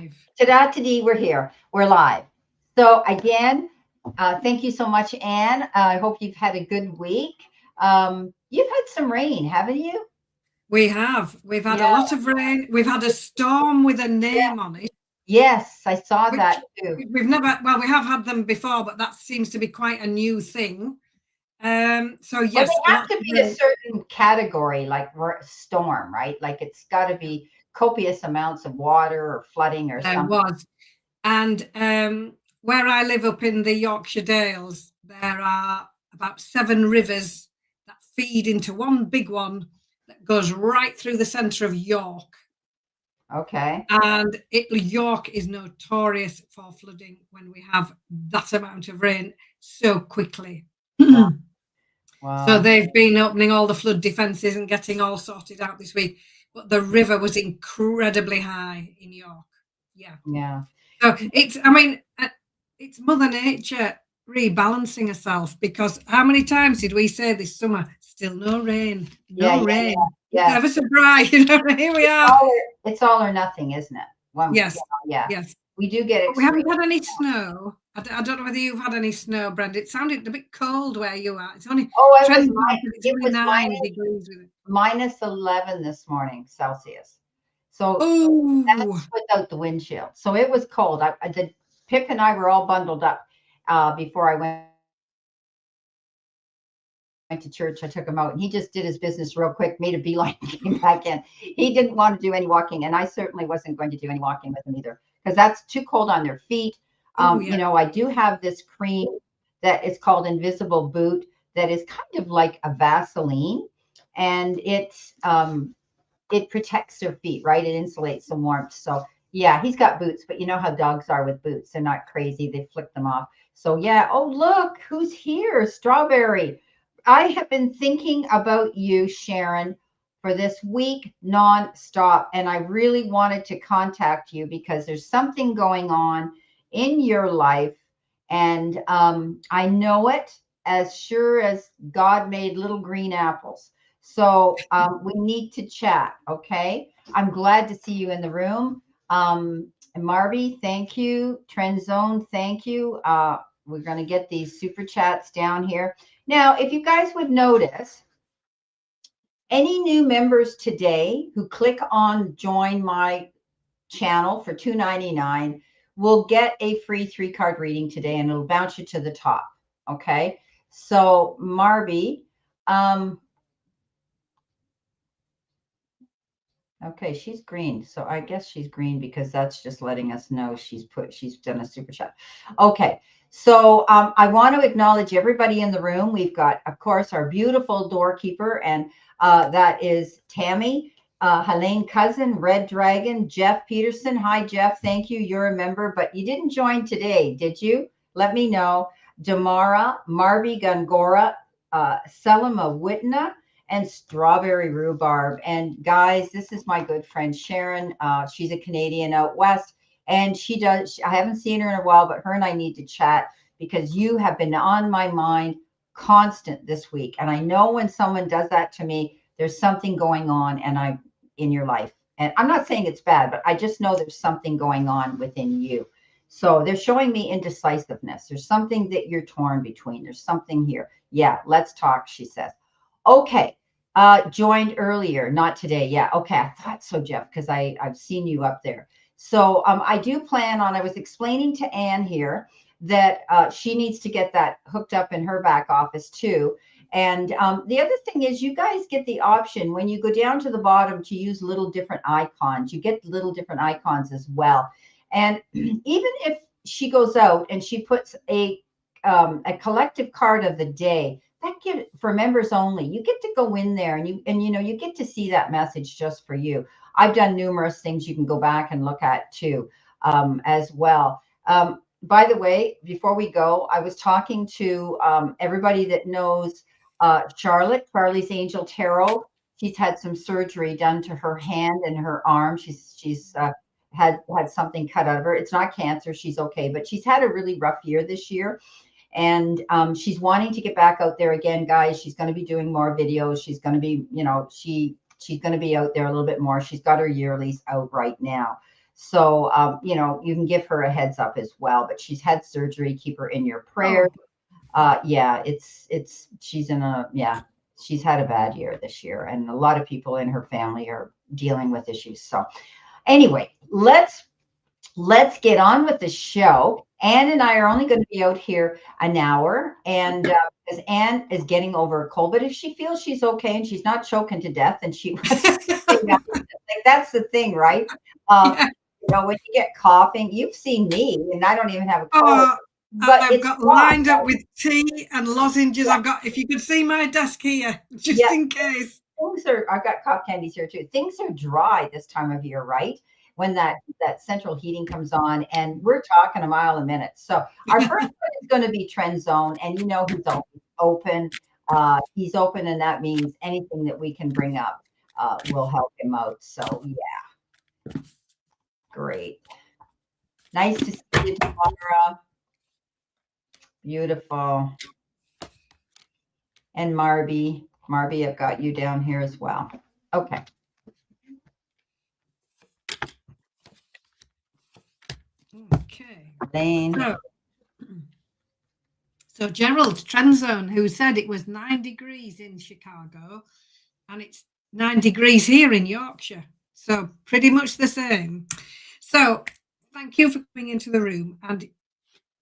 live. Ta-da, we're here. We're live. So again, thank you so much, Anne. I hope you've had a good week. You've had some rain, haven't you? We have. We've had a Yeah. lot of rain. We've had a storm with a Yeah. name on it, Yes, I saw which that too. we've never, well, we have had them before, but that seems to be quite a new thing. So Well, yes, they have lots to of be a rain. certain category, like storm, right? Like it's got to be copious amounts of water or flooding or There something. was. And where I live up in the Yorkshire Dales, there are about 7 rivers that feed into one big one that goes right through the centre of York. Okay. And York is notorious for flooding when we have that amount of rain so quickly. Wow. So Wow. they've been opening all the flood defences and getting all sorted out this week. But the river was incredibly high in York. Yeah. Yeah. So it's Mother Nature rebalancing herself, because how many times did we say this summer, still no rain, Yeah. no Yeah. rain? It's Yes. ever so dry, here we It's are. all it's all or nothing, isn't it? Yes, Yeah. yes. We do get But we extreme. haven't had any snow. I don't know whether you've had any snow, Brenda. It sounded a bit cold where you are. It's only Oh, trending up, and it's it only was 9 degrees with it. minus 11 this morning Celsius. So Oh, that's without the windshield. So it was cold. Pip and I were all bundled up before I went to church. I took him out and he just did his business real quick, made a beeline, and came back in. He didn't want to do any walking, and I certainly wasn't going to do any walking with him either, because that's too cold on their feet. oh yeah. I do have this cream that is called Invisible Boot that is kind of like a Vaseline, and it protects their feet, right? It insulates some warmth. So yeah, he's got boots, but you know how dogs are with boots. They're not crazy. They flick them off. So yeah. Oh, look who's here. Strawberry. I have been thinking about you, Sharon, for this week nonstop. And I really wanted to contact you because there's something going on in your life. And I know it as sure as God made little green apples. So we need to chat, okay? I'm glad to see you in the room. And Marby, thank you. Trend Zone, thank you. We're going to get these super chats down here. Now, if you guys would notice, any new members today who click on join my channel for $2.99 will get a free 3-card reading today, and it'll bounce you to the top, okay? So Marby, okay, she's green. So I guess she's green because that's just letting us know she's done a super chat. Okay. So I want to acknowledge everybody in the room. We've got, of course, our beautiful doorkeeper, and that is Tammy, Helene Cousin, Red Dragon, Jeff Peterson. Hi, Jeff. Thank you. You're a member, but you didn't join today, did you? Let me know. Damara, Marby Gungora, Selima Witna, and Strawberry Rhubarb. And guys, this is my good friend Sharon. She's a Canadian out west, and I haven't seen her in a while, but her and I need to chat because you have been on my mind constant this week. And I know when someone does that to me, there's something going on in your life. And I'm not saying it's bad, but I just know there's something going on within you. So they're showing me indecisiveness. There's something that you're torn between. There's something here. Yeah, let's talk, she says. Okay. Joined earlier, not today. Yeah. Okay. I thought so, Jeff, because I've seen you up there. So I do plan on, I was explaining to Anne here that she needs to get that hooked up in her back office too. And the other thing is you guys get the option when you go down to the bottom to use little different icons. You get little different icons as well. And even if she goes out and she puts a collective card of the day, that get for members only. You get to go in there and you get to see that message just for you. I've done numerous things you can go back and look at too, as well. By the way, before we go, I was talking to everybody that knows Charlie's Angel Taro. She's had some surgery done to her hand and her arm. She's had something cut out of her. It's not cancer. She's okay, but she's had a really rough year this year. And she's wanting to get back out there again, guys. She's going to be doing more videos. She's going to be, she's going to be out there a little bit more. She's got her yearlies out right now. So, you know, you can give her a heads up as well, but she's had surgery. Keep her in your prayer. Yeah, she's in a, yeah, she's had a bad year this year, and a lot of people in her family are dealing with issues. So anyway, let's get on with the show. Anne and I are only going to be out here an hour, and because Anne is getting over a cold, but if she feels she's okay and she's not choking to death, and she wants to stay out, like, that's the thing, right? Yeah. You know, when you get coughing, you've seen me, and I don't even have a cold, Oh, and but I've it's got fun. lined up with tea and lozenges. Yeah, I've got, if you could see my desk here, just yeah. in case. Things are, I've got cough candies here too. Things are dry this time of year, right? When that central heating comes on, and we're talking a mile a minute. So our first one is going to be Trend Zone, and you know he's always open. He's open, and that means anything that we can bring up will help him out. So yeah, great. Nice to see you, Tara. Beautiful. And Marby, I've got you down here as well. Okay. Okay. Lane. So Gerald Trenzone, who said it was 9 degrees in Chicago, and it's 9 degrees here in Yorkshire. So pretty much the same. So thank you for coming into the room and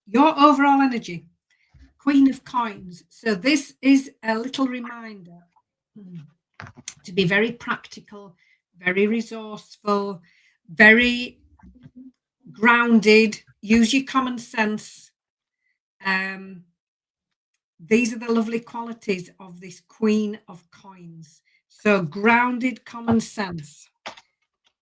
your overall energy. Queen of Coins. So this is a little reminder to be very practical, very resourceful, very grounded, use your common sense. These are the lovely qualities of this Queen of Coins. So grounded common sense.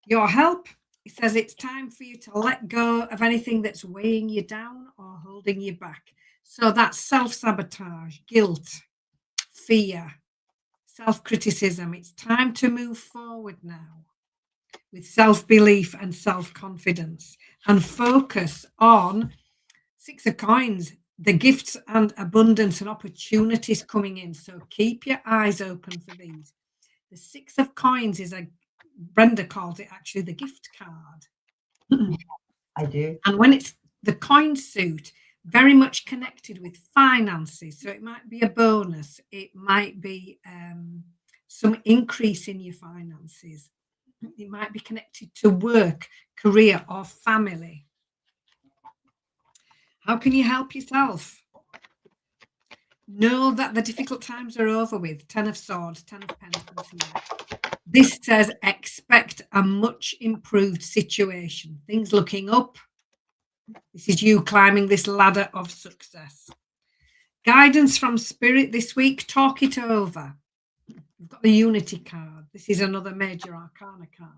Your help, it says it's time for you to let go of anything that's weighing you down or holding you back. So that's self-sabotage, guilt, fear, self-criticism. It's time to move forward now with self-belief and self-confidence and focus on Six of Coins, the gifts and abundance and opportunities coming in. So keep your eyes open for these. The Six of Coins is Brenda calls it actually the gift card. I do. And when it's the coin suit, very much connected with finances. So it might be a bonus. It might be some increase in your finances. It might be connected to work, career, or family. How can you help yourself? Know that the difficult times are over with. 10 of Swords, 10 of Pentacles here. This says expect a much improved situation. Things looking up. This is you climbing this ladder of success. Guidance from Spirit this week. Talk it over. We've got the Unity card. This is another major arcana card.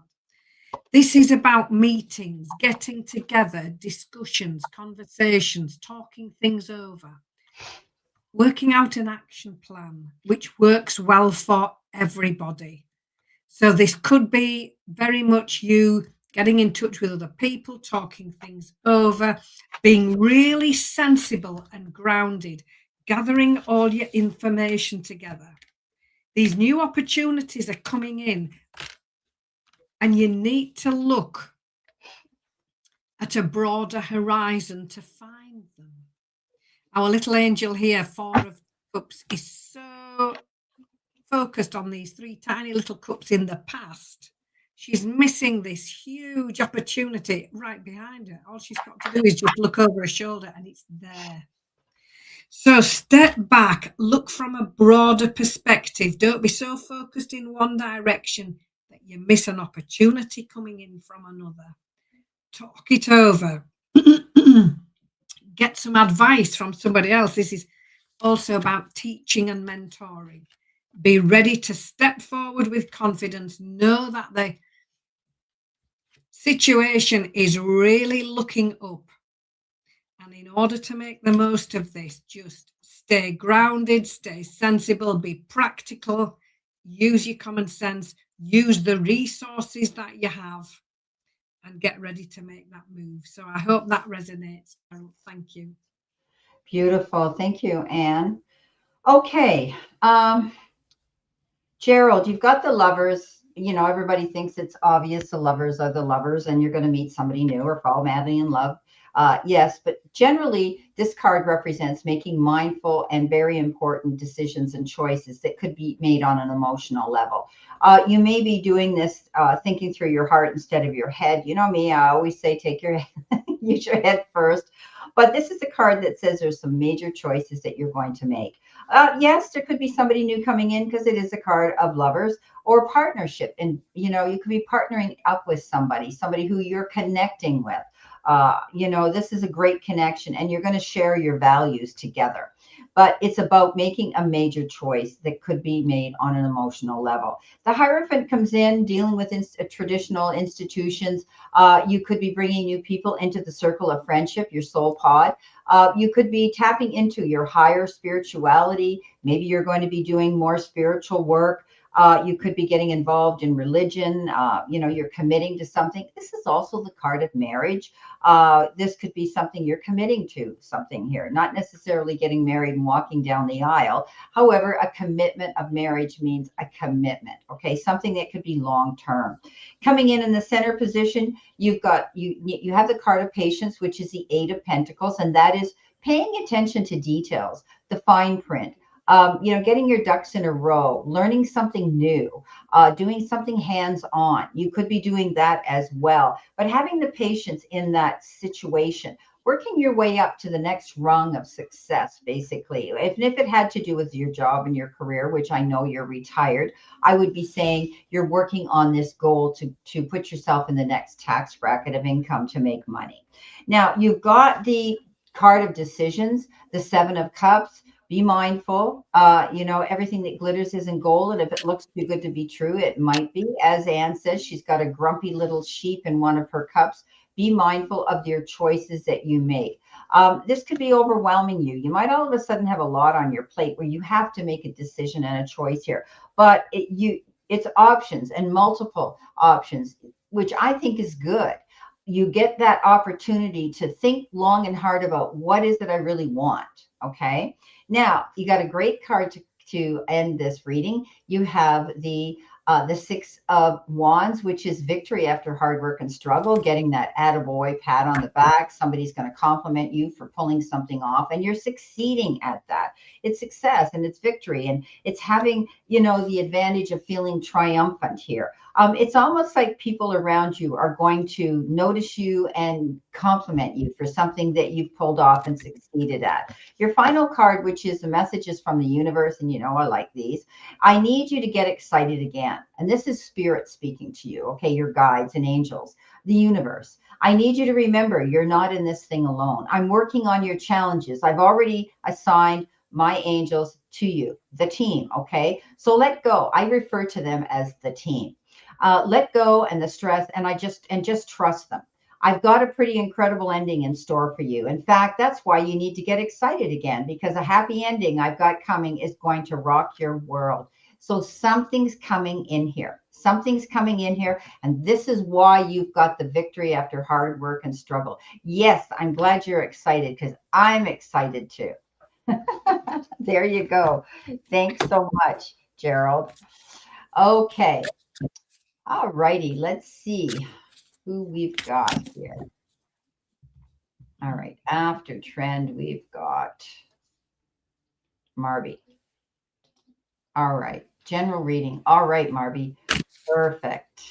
This is about meetings, getting together, discussions, conversations, talking things over, working out an action plan which works well for everybody. So this could be very much you getting in touch with other people, talking things over, being really sensible and grounded, gathering all your information together. These new opportunities are coming in, and you need to look at a broader horizon to find them. Our little angel here, 4 of Cups, is so focused on these 3 tiny little cups in the past. She's missing this huge opportunity right behind her. All she's got to do is just look over her shoulder and it's there. So step back, look from a broader perspective. Don't be so focused in one direction that you miss an opportunity coming in from another. Talk it over. Get some advice from somebody else. This is also about teaching and mentoring. Be ready to step forward with confidence. Know that the situation is really looking up. And in order to make the most of this, just stay grounded, stay sensible, be practical, use your common sense, use the resources that you have, and get ready to make that move. So I hope that resonates. Thank you. Beautiful. Thank you, Anne. Okay. Gerald, you've got the Lovers. you know, everybody thinks it's obvious the lovers are the lovers and you're going to meet somebody new or fall madly in love. Yes, but generally, this card represents making mindful and very important decisions and choices that could be made on an emotional level. You may be doing this thinking through your heart instead of your head. You know me, I always say take your use your head first. But this is a card that says there's some major choices that you're going to make. Yes, there could be somebody new coming in because it is a card of lovers or partnership. And, you know, you could be partnering up with somebody who you're connecting with. You know, this is a great connection and you're going to share your values together. But it's about making a major choice that could be made on an emotional level. The Hierophant comes in dealing with traditional institutions. You could be bringing new people into the circle of friendship, your soul pod. You could be tapping into your higher spirituality. Maybe you're going to be doing more spiritual work. You could be getting involved in religion. You know, you're committing to something. This is also the card of marriage. This could be something you're committing to something here, not necessarily getting married and walking down the aisle. However, a commitment of marriage means a commitment. Okay, something that could be long term. Coming in the center position, you've got you have the card of patience, which is the Eight of Pentacles, and that is paying attention to details, the fine print. You know, getting your ducks in a row, learning something new, doing something hands-on. You could be doing that as well. But having the patience in that situation, working your way up to the next rung of success, basically. If it had to do with your job and your career, which I know you're retired, I would be saying you're working on this goal to put yourself in the next tax bracket of income to make money. Now, you've got the card of decisions, the Seven of Cups. Be mindful. You know, everything that glitters isn't gold. And if it looks too good to be true, it might be. As Anne says, she's got a grumpy little sheep in one of her cups. Be mindful of your choices that you make. This could be overwhelming you. You might all of a sudden have a lot on your plate where you have to make a decision and a choice here. But it's options and multiple options, which I think is good. You get that opportunity to think long and hard about what is it I really want. Okay. Now, you got a great card to end this reading. You have the Six of Wands, which is victory after hard work and struggle, getting that attaboy pat on the back. Somebody's going to compliment you for pulling something off, and you're succeeding at that. It's success and it's victory, and it's having, you know, the advantage of feeling triumphant here. It's almost like people around you are going to notice you and compliment you for something that you've pulled off and succeeded at. Your final card, which is the messages from the universe, and you know I like these. I need you to get excited again. And this is spirit speaking to you, okay? Your guides and angels, the universe. I need you to remember you're not in this thing alone. I'm working on your challenges. I've already assigned my angels to you, the team, okay? So let go. I refer to them as the team. Let go and the stress, and just trust them. I've got a pretty incredible ending in store for you. In fact, that's why you need to get excited again, because a happy ending I've got coming is going to rock your world. So something's coming in here. Something's coming in here. And this is why you've got the victory after hard work and struggle. Yes, I'm glad you're excited because I'm excited too. There you go. Thanks so much, Gerald. Okay. All righty. Let's see who we've got here. All right. After trend, we've got Marby. All right. General reading. All right, Marby. Perfect.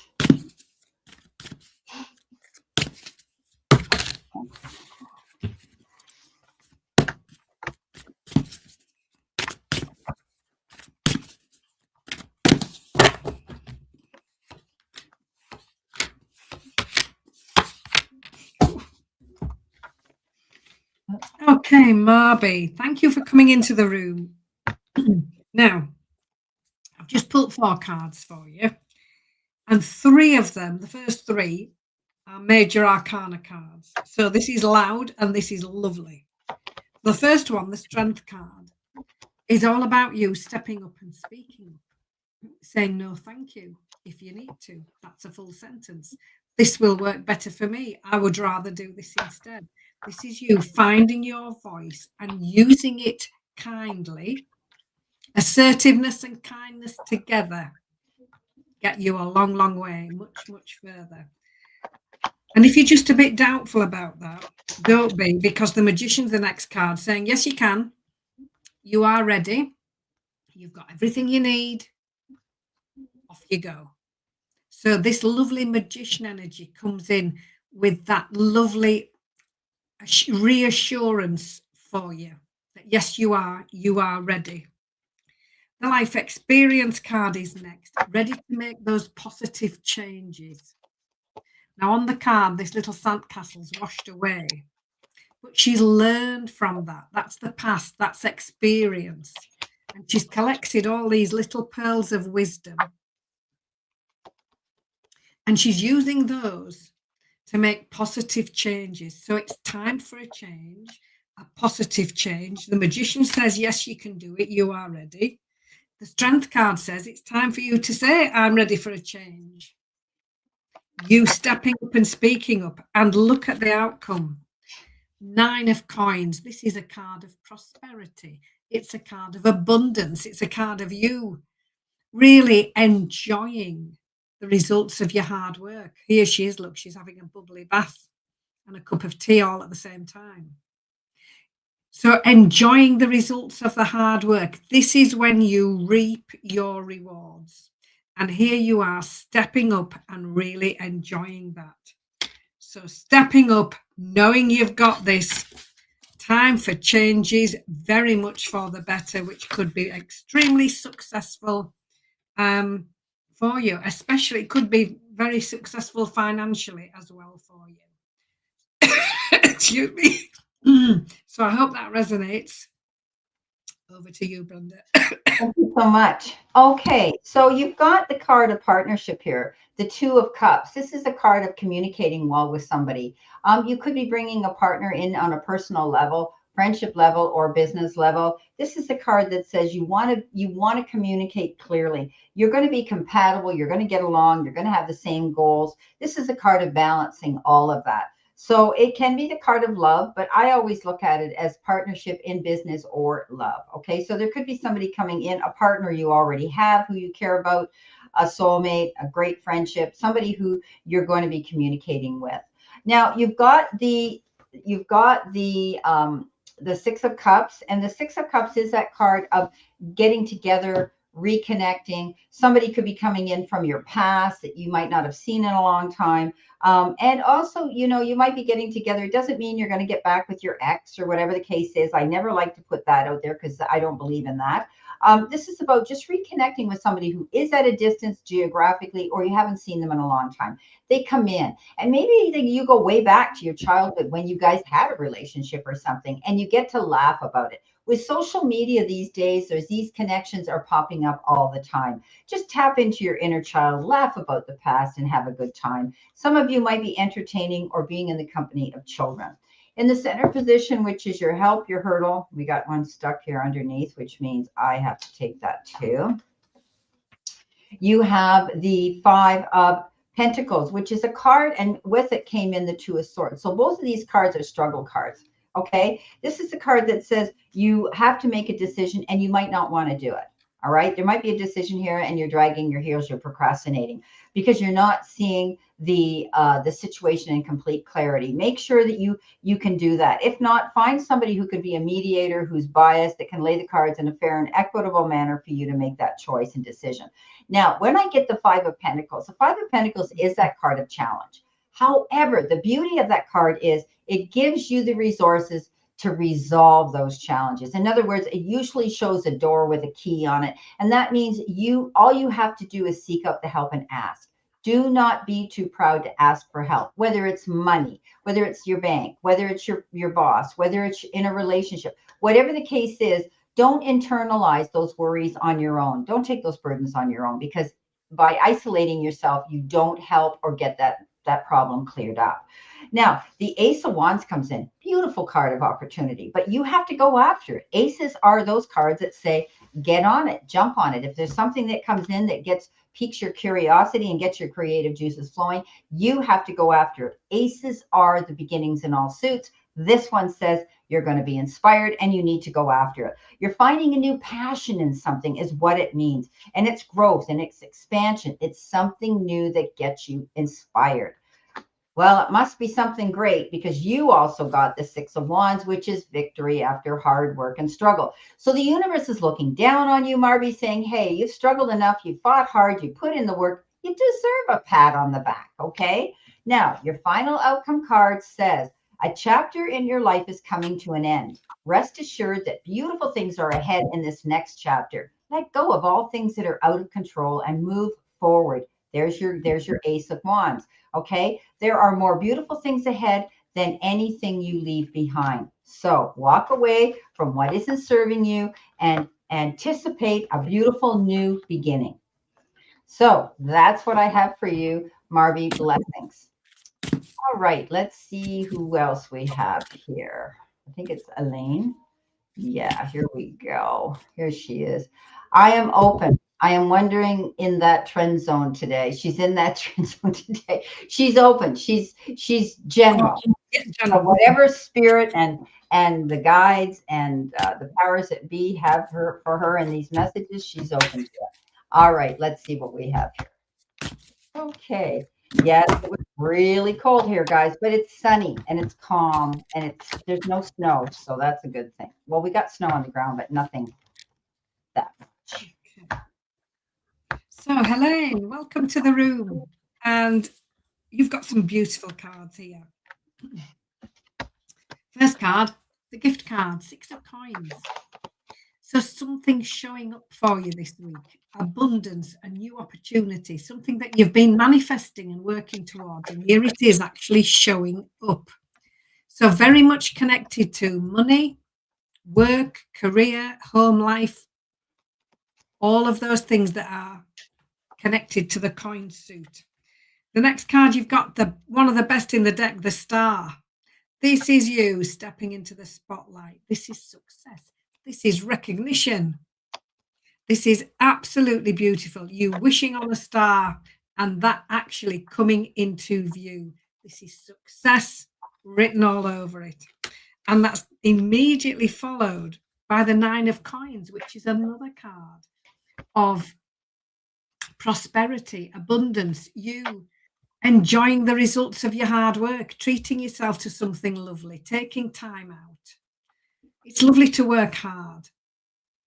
Okay, Marby, thank you for coming into the room. Now, I've just pulled 4 cards for you, and 3 of them, the first 3, are major arcana cards. So this is loud and this is lovely. The first one, the strength card, is all about you stepping up and speaking up, saying no thank you if you need to. That's a full sentence. This will work better for me. I would rather do this instead. This is you finding your voice and using it kindly. Assertiveness and kindness together get you a long, long way, much, much further. And if you're just a bit doubtful about that, don't be, because the Magician's the next card saying, yes, you can. You are ready. You've got everything you need. Off you go. So this lovely magician energy comes in with that lovely reassurance for you that yes, you are ready. The life experience card is next, ready to make those positive changes. Now on the card, this little sandcastle's washed away, but she's learned from that. That's the past, that's experience. And she's collected all these little pearls of wisdom. And she's using those to make positive changes. So it's time for a change, a positive change. The Magician says, yes, you can do it. You are ready. The Strength card says it's time for you to say, I'm ready for a change. You stepping up and speaking up, and look at the outcome. 9 of Coins. This is a card of prosperity. It's a card of abundance. It's a card of you really enjoying the results of your hard work. Here she is, look, she's having a bubbly bath and a cup of tea all at the same time. So enjoying the results of the hard work. This is when you reap your rewards. And here you are stepping up and really enjoying that. So stepping up, knowing you've got this. Time for changes, very much for the better, which could be extremely successful for you, especially it could be very successful financially as well for you. Excuse me. So I hope that resonates. Over to you, Brenda. Thank you so much. Okay, so you've got the card of partnership here, the 2 of Cups. This is a card of communicating well with somebody. You could be bringing a partner in on a personal level, friendship level, or business level. This is the card that says you want to communicate clearly. You're going to be compatible. You're going to get along. You're going to have the same goals. This is a card of balancing all of that. So it can be the card of love, but I always look at it as partnership in business or love. Okay, so there could be somebody coming in, a partner you already have who you care about, a soulmate, a great friendship, somebody who you're going to be communicating with. Now you've got the 6 of Cups, and the 6 of Cups is that card of getting together, reconnecting. Somebody could be coming in from your past that you might not have seen in a long time. And also, you might be getting together. It doesn't mean you're going to get back with your ex or whatever the case is. I never like to put that out there because I don't believe in that. This is about just reconnecting with somebody who is at a distance geographically, or you haven't seen them in a long time. They come in, and maybe you go way back to your childhood when you guys had a relationship or something, and you get to laugh about it. With social media these days, these connections are popping up all the time. Just tap into your inner child, laugh about the past, and have a good time. Some of you might be entertaining or being in the company of children. In the center position, which is your help, your hurdle, we got one stuck here underneath, which means I have to take that too. You have the 5 of Pentacles, which is a card, and with it came in the 2 of Swords. So both of these cards are struggle cards. Okay, this is the card that says you have to make a decision and you might not want to do it. All right, there might be a decision here and you're dragging your heels, you're procrastinating because you're not seeing the situation in complete clarity. Make sure that you can do that. If not, find somebody who could be a mediator, who's biased, that can lay the cards in a fair and equitable manner for you to make that choice and decision. Now, when I get the 5 of Pentacles, the 5 of Pentacles is that card of challenge. However, the beauty of that card is it gives you the resources to resolve those challenges. In other words, it usually shows a door with a key on it. And that means all you have to do is seek out the help and ask. Do not be too proud to ask for help, whether it's money, whether it's your bank, whether it's your boss, whether it's in a relationship, whatever the case is. Don't internalize those worries on your own. Don't take those burdens on your own, because by isolating yourself, you don't help or get that problem cleared up. Now, the Ace of Wands comes in. Beautiful card of opportunity, but you have to go after it. Aces are those cards that say, get on it, jump on it. If there's something that comes in that piques your curiosity and gets your creative juices flowing, you have to go after it. Aces are the beginnings in all suits. This one says you're going to be inspired and you need to go after it. You're finding a new passion in something is what it means. And it's growth and it's expansion. It's something new that gets you inspired. Well, it must be something great because you also got the Six of Wands, which is victory after hard work and struggle. So the universe is looking down on you, Marby, saying, hey, you've struggled enough. You fought hard. You put in the work. You deserve a pat on the back. Okay. Now, your final outcome card says a chapter in your life is coming to an end. Rest assured that beautiful things are ahead in this next chapter. Let go of all things that are out of control and move forward. There's your Ace of Wands. Okay, there are more beautiful things ahead than anything you leave behind. So walk away from what isn't serving you and anticipate a beautiful new beginning. So that's what I have for you, Marby. Blessings. All right, let's see who else we have here. I think it's Elaine. Yeah, here we go. Here she is. I am open. I am wondering in that trend zone today. She's in that trend zone today. She's open. She's general. So whatever spirit and the guides and the powers that be have for her in these messages, she's open to it. All right, let's see what we have here. Okay. Yes, it was really cold here, guys, but it's sunny and it's calm and there's no snow, so that's a good thing. Well, we got snow on the ground, but nothing that much. So, Helene, welcome to the room. And you've got some beautiful cards here. First card, the gift card, 6 of coins. So something's showing up for you this week. Abundance, a new opportunity, something that you've been manifesting and working towards. And here it is actually showing up. So very much connected to money, work, career, home life, all of those things that are connected to the coin suit. The next card, you've got one of the best in the deck, the star. This is you stepping into the spotlight. This is success. This is recognition. This is absolutely beautiful. You wishing on a star and that actually coming into view. This is success written all over it. And that's immediately followed by the 9 of coins, which is another card of prosperity, abundance, you enjoying the results of your hard work, treating yourself to something lovely, taking time out. It's lovely to work hard,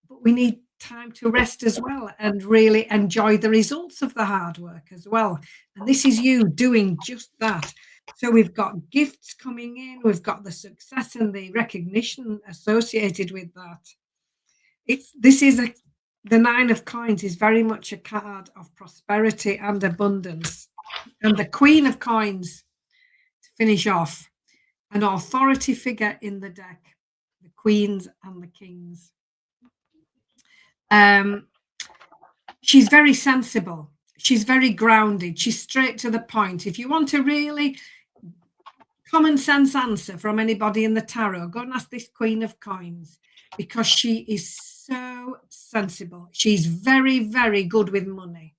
but we need time to rest as well and really enjoy the results of the hard work as well. And this is you doing just that. So we've got gifts coming in, we've got the success and the recognition associated with that. The 9 of coins is very much a card of prosperity and abundance. And the Queen of Coins, to finish off, an authority figure in the deck, the Queens and the Kings. She's very sensible. She's very grounded. She's straight to the point. If you want a really common sense answer from anybody in the tarot, go and ask this Queen of Coins, because she is so sensible. She's very, very good with money.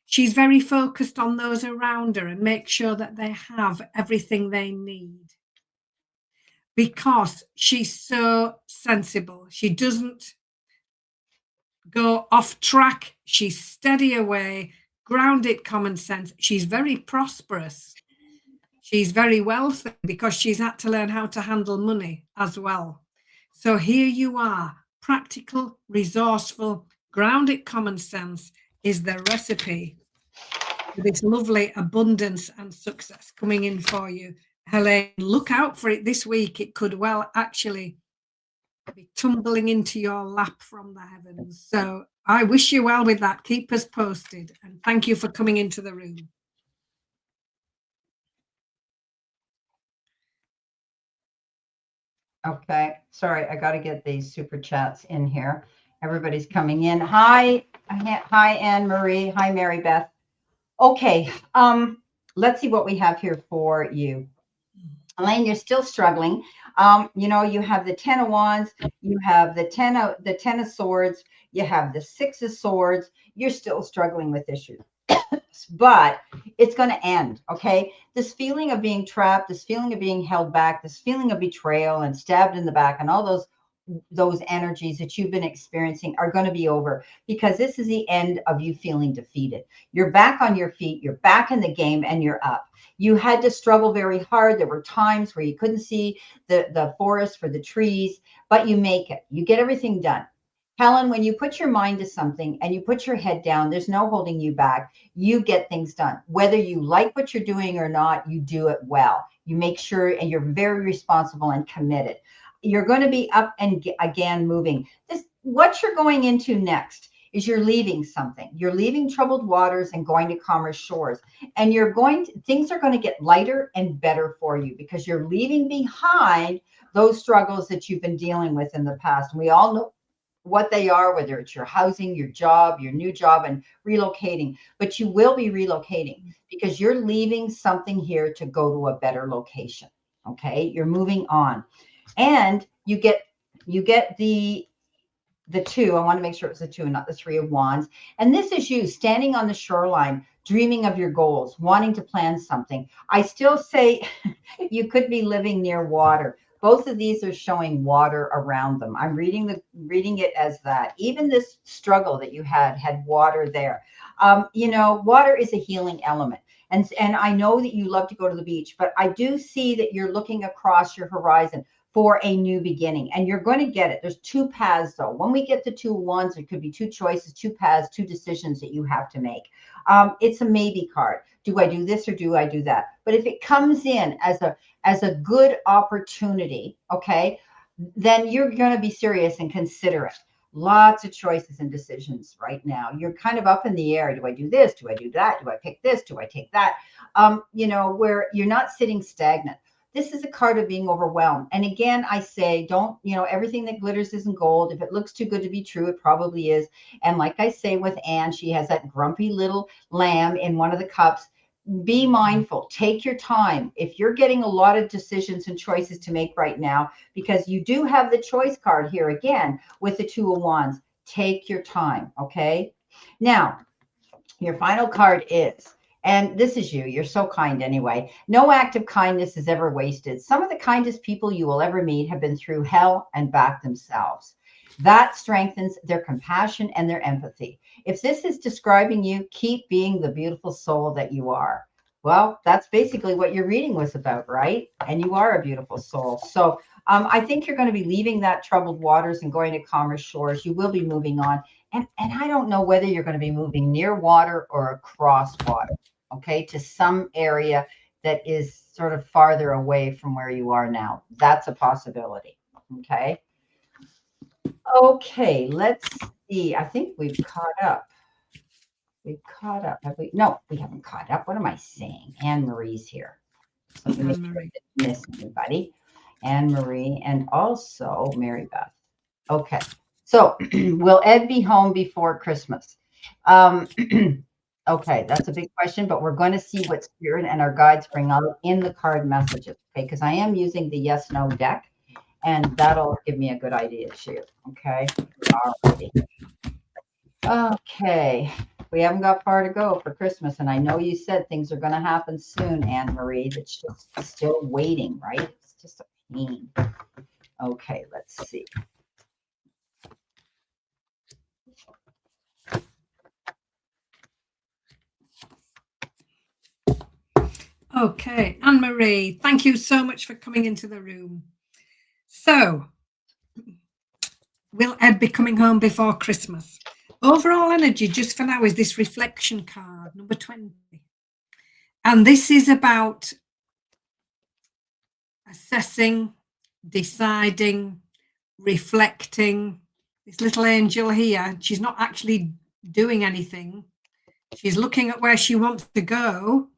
She's very focused on those around her and make sure that they have everything they need, because she's so sensible. She doesn't go off track. She's steady away, grounded common sense. She's very prosperous. She's very wealthy because she's had to learn how to handle money as well. So here you are, practical, resourceful, grounded common sense is the recipe for this lovely abundance and success coming in for you. Helene, look out for it this week. It could well actually be tumbling into your lap from the heavens. So I wish you well with that. Keep us posted. And thank you for coming into the room. Okay, sorry, I got to get these super chats in here. Everybody's coming in. Hi, Anne Marie. Hi, Mary Beth. Okay, let's see what we have here for you. Elaine, you're still struggling. You have the 10 of Wands, you have the 10 of Swords, you have the 6 of Swords. You're still struggling with issues. months, but it's going to end. Okay. This feeling of being trapped, this feeling of being held back, this feeling of betrayal and stabbed in the back, and all those energies that you've been experiencing are going to be over, because this is the end of you feeling defeated. You're back on your feet, you're back in the game, and you're up. You had to struggle very hard. There were times where you couldn't see the forest for the trees, but you make it. You get everything done. Helen, when you put your mind to something and you put your head down, there's no holding you back. You get things done. Whether you like what you're doing or not, you do it well. You make sure, and you're very responsible and committed. You're going to be up and again moving. What you're going into next is you're leaving something. You're leaving troubled waters and going to calmer shores. And things are going to get lighter and better for you, because you're leaving behind those struggles that you've been dealing with in the past. And we all know what they are, whether it's your housing, your job, your new job, and relocating. But you will be relocating because you're leaving something here to go to a better location. Okay, you're moving on. And you get the two. I want to make sure it's the two and not the three of wands. And this is you standing on the shoreline, dreaming of your goals, wanting to plan something. I still say you could be living near water. Both of these are showing water around them. I'm reading it as that. Even this struggle that you had water there. Water is a healing element. And I know that you love to go to the beach, but I do see that you're looking across your horizon for a new beginning, and you're going to get it. There's two paths, though. When we get the two of wands, there could be two choices, two paths, two decisions that you have to make. It's a maybe card. Do I do this or do I do that? But if it comes in as a good opportunity, okay, then you're going to be serious and consider it. Lots of choices and decisions right now. You're kind of up in the air. Do I do this? Do I do that? Do I pick this? Do I take that? Where you're not sitting stagnant. This is a card of being overwhelmed. And again, I say, don't, everything that glitters isn't gold. If it looks too good to be true, it probably is. And like I say with Anne, she has that grumpy little lamb in one of the cups. Be mindful. Take your time. If you're getting a lot of decisions and choices to make right now, because you do have the choice card here again with the two of wands, take your time. Okay. Now, your final card is, and this is you. You're so kind anyway. No act of kindness is ever wasted. Some of the kindest people you will ever meet have been through hell and back themselves. That strengthens their compassion and their empathy. If this is describing you, keep being the beautiful soul that you are. Well, that's basically what your reading was about, right? And you are a beautiful soul. So I think you're going to be leaving that troubled waters and going to calmer shores. You will be moving on. And I don't know whether you're going to be moving near water or across water, okay, to some area that is sort of farther away from where you are now. That's a possibility, okay? Okay, let's see. I think we've caught up. We've caught up. Have we? No, we haven't caught up. What am I saying? Anne Marie's here. So let me make sure I didn't miss anybody. Anne Marie and also Mary Beth. Okay. So will Ed be home before Christmas? Okay, that's a big question, but we're going to see what Spirit and our guides bring out in the card messages, okay? Because I am using the yes/no deck, and that'll give me a good idea too, okay? Alrighty. Okay, we haven't got far to go for Christmas, and I know you said things are going to happen soon, Anne Marie. It's just still waiting, right? It's just a pain. Okay, let's see. Okay, Anne-Marie, thank you so much for coming into the room. So, will Ed be coming home before Christmas? Overall energy, just for now, is this reflection card, number 20. And this is about assessing, deciding, reflecting. This little angel here, she's not actually doing anything. She's looking at where she wants to go.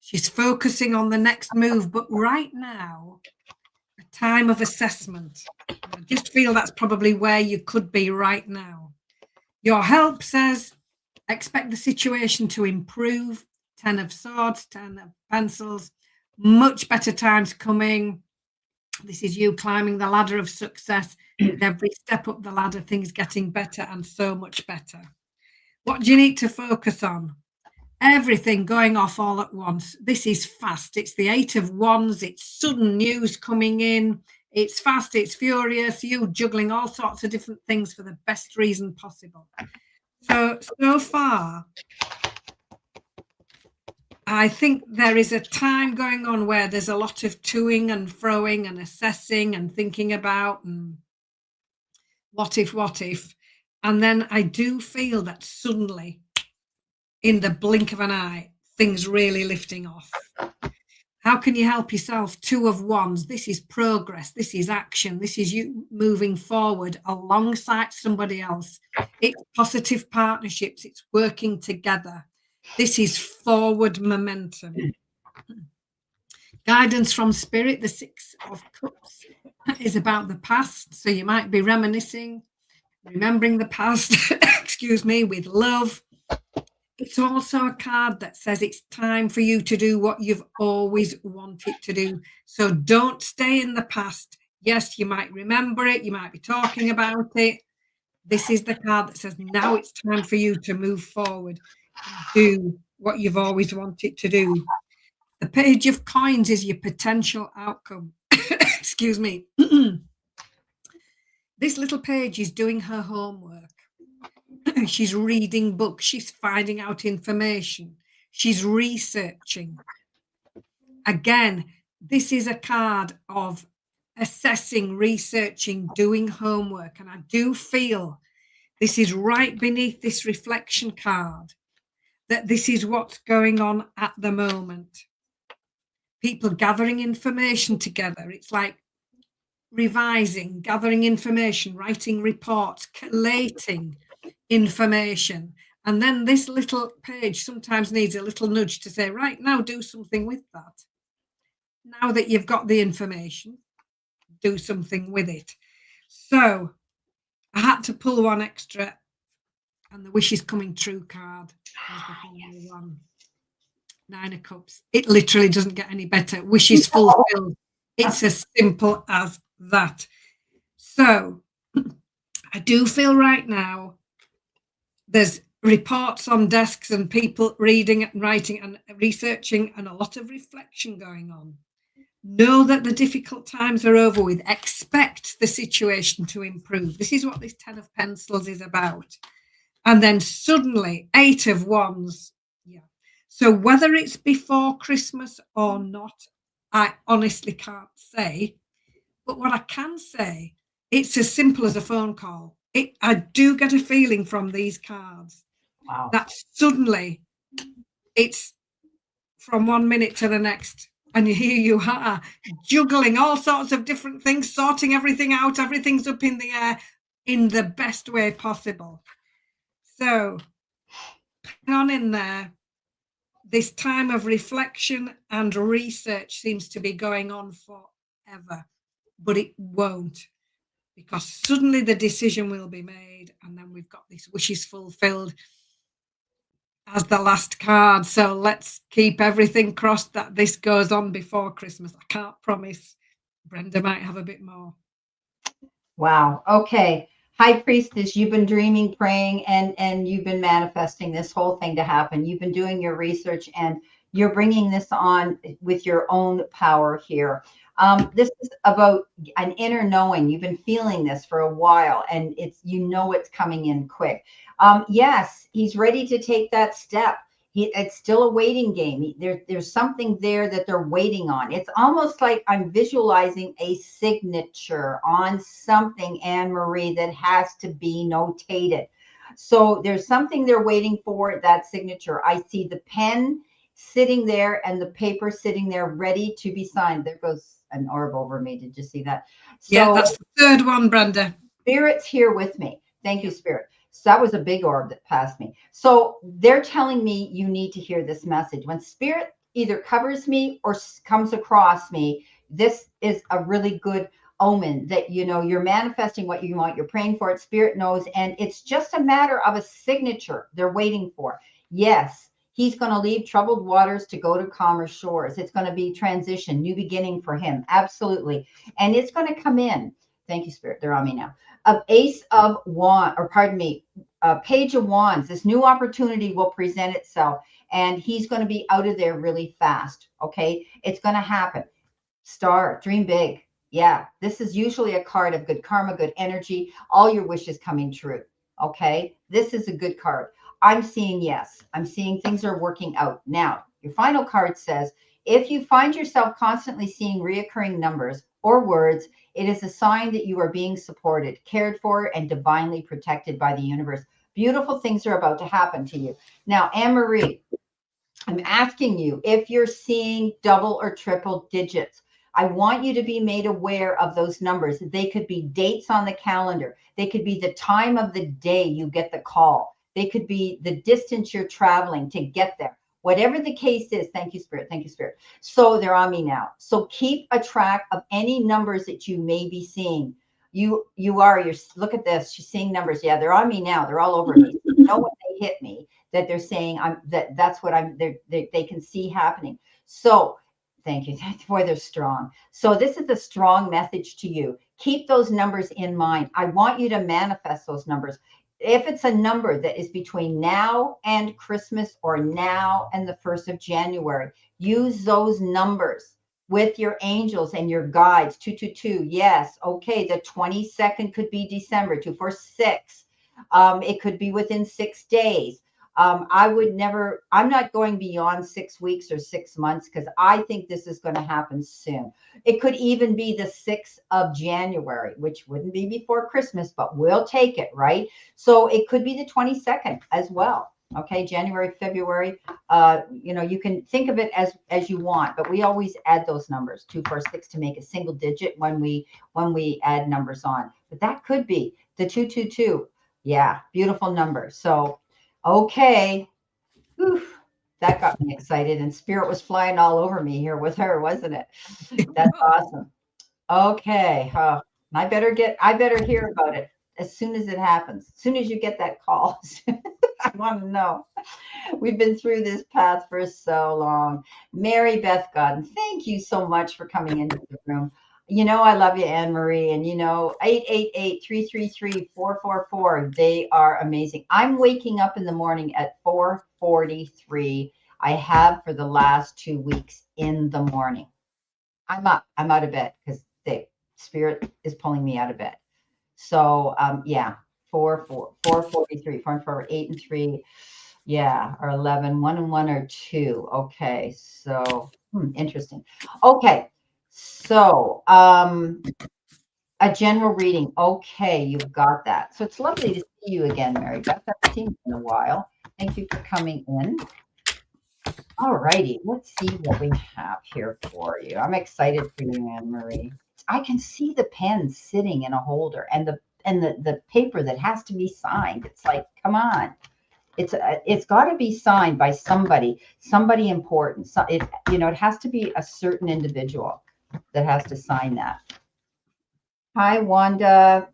She's focusing on the next move, but right now, a time of assessment. I just feel that's probably where you could be right now. Your help says, expect the situation to improve. 10 of Swords, 10 of Pencils, much better times coming. This is you climbing the ladder of success. With every step up the ladder, things getting better and so much better. What do you need to focus on? everything going off all at once. This is fast. It's the Eight of Wands. It's sudden news coming in. It's fast. It's furious. You juggling all sorts of different things for the best reason possible. So far, I think there is a time going on where there's a lot of toing and froing and assessing and thinking about and what if. And then I do feel that suddenly, in the blink of an eye, things really lifting off. How can you help yourself? Two of Wands. This is progress. This is action. This is you moving forward alongside somebody else. It's positive partnerships. It's working together. This is forward momentum. Guidance from Spirit. The Six of Cups is about the past. So you might be reminiscing, remembering the past, excuse me, with love. It's also a card that says it's time for you to do what you've always wanted to do. So don't stay in the past. Yes, you might remember it. You might be talking about it. This is the card that says now it's time for you to move forward and do what you've always wanted to do. The Page of Coins is your potential outcome. Excuse me. This little page is doing her homework. She's reading books. She's finding out information. She's researching. Again, this is a card of assessing, researching, doing homework. And I do feel this is right beneath this reflection card, that this is what's going on at the moment. People gathering information together. It's like revising, gathering information, writing reports, collating information. And then this little page sometimes needs a little nudge to say, right, now do something with that. Now that you've got the information, do something with it. So I had to pull one extra, and the Wish is Coming True card. Yes. Nine of Cups. It literally doesn't get any better. Wish is fulfilled. It's as simple as that. So I do feel right now there's reports on desks and people reading and writing and researching and a lot of reflection going on. Know that the difficult times are over with. Expect the situation to improve. This is what this 10 of Pencils is about. And then suddenly, 8 of Wands. Yeah. So whether it's before Christmas or not, I honestly can't say. But what I can say, it's as simple as a phone call. I do get a feeling from these cards that suddenly it's from 1 minute to the next. And here you are juggling all sorts of different things, sorting everything out. Everything's up in the air in the best way possible. So hang on in there. This time of reflection and research seems to be going on forever, but it won't, because suddenly the decision will be made, and then we've got this wishes fulfilled as the last card. So let's keep everything crossed that this goes on before Christmas. I can't promise. Brenda might have a bit more. Wow. Okay. High Priestess, you've been dreaming, praying, and you've been manifesting this whole thing to happen. You've been doing your research, and you're bringing this on with your own power here. This is about an inner knowing. You've been feeling this for a while, and it's coming in quick. Yes, he's ready to take that step. It's still a waiting game. There's something there that they're waiting on. It's almost like I'm visualizing a signature on something, Anne Marie, that has to be notated. So there's something they're waiting for, that signature. I see the pen sitting there and the paper sitting there ready to be signed. There goes an orb over me. Did you see that? So, yeah, that's the third one, Brenda. Spirit's here with me. Thank you, Spirit. So that was a big orb that passed me. So they're telling me you need to hear this message. When Spirit either covers me or comes across me, this is a really good omen that, you're manifesting what you want. You're praying for it. Spirit knows. And it's just a matter of a signature they're waiting for. Yes, he's going to leave troubled waters to go to calmer shores. It's going to be transition, new beginning for him. Absolutely. And it's going to come in. Thank you, Spirit. They're on me now. Ace of Wands, Page of Wands. This new opportunity will present itself. and he's going to be out of there really fast. Okay. It's going to happen. Star, dream big. Yeah. This is usually a card of good karma, good energy, all your wishes coming true. Okay. This is a good card. I'm seeing yes. I'm seeing things are working out. Now, your final card says, if you find yourself constantly seeing reoccurring numbers or words, it is a sign that you are being supported, cared for, and divinely protected by the universe. Beautiful things are about to happen to you. Now, Anne-Marie, I'm asking you if you're seeing double or triple digits. I want you to be made aware of those numbers. They could be dates on the calendar. They could be the time of the day you get the call. They could be the distance you're traveling to get there. Whatever the case is, thank you, Spirit. Thank you, Spirit. So they're on me now. So keep a track of any numbers that you may be seeing. You're look at this. She's seeing numbers. Yeah, they're on me now. They're all over me. You know when they hit me that they're saying that's what they can see happening. So thank you. Boy, they're strong. So this is a strong message to you. Keep those numbers in mind. I want you to manifest those numbers. If it's a number that is between now and Christmas or now and the 1st of January, use those numbers with your angels and your guides. 222. Yes. Okay. The 22nd could be December. 246. It could be within 6 days. I'm not going beyond 6 weeks or 6 months because I think this is going to happen soon. It could even be the 6th of January, which wouldn't be before Christmas, but we'll take it, right? So it could be the 22nd as well. Okay, January, February, you can think of it as you want, but we always add those numbers, 246, to make a single digit when we add numbers on. But that could be the 222. Yeah, beautiful number. So okay. Whew, that got me excited, and Spirit was flying all over me here with her, wasn't it? That's awesome. Okay. I better hear about it as soon as it happens. As soon as you get that call, I want to know. We've been through this path for so long. Mary Beth Godden, thank you so much for coming into the room. You know, I love you, Anne-Marie, and 888-333-444. They are amazing. I'm waking up in the morning at 4:43. I have for the last 2 weeks in the morning. I'm up. I'm out of bed because the Spirit is pulling me out of bed. So, 4:43, 4 and 4, 8 and 3. Yeah, or 11, 1 and 1 or 2. Okay, so interesting. Okay. So, a general reading. Okay, you've got that. So it's lovely to see you again, Mary Beth. I haven't seen you in a while. Thank you for coming in. All righty, let's see what we have here for you. I'm excited for you, Anne-Marie. I can see the pen sitting in a holder and the paper that has to be signed. It's like, come on. It's got to be signed by somebody important. So it has to be a certain individual that has to sign that. Hi, Wanda.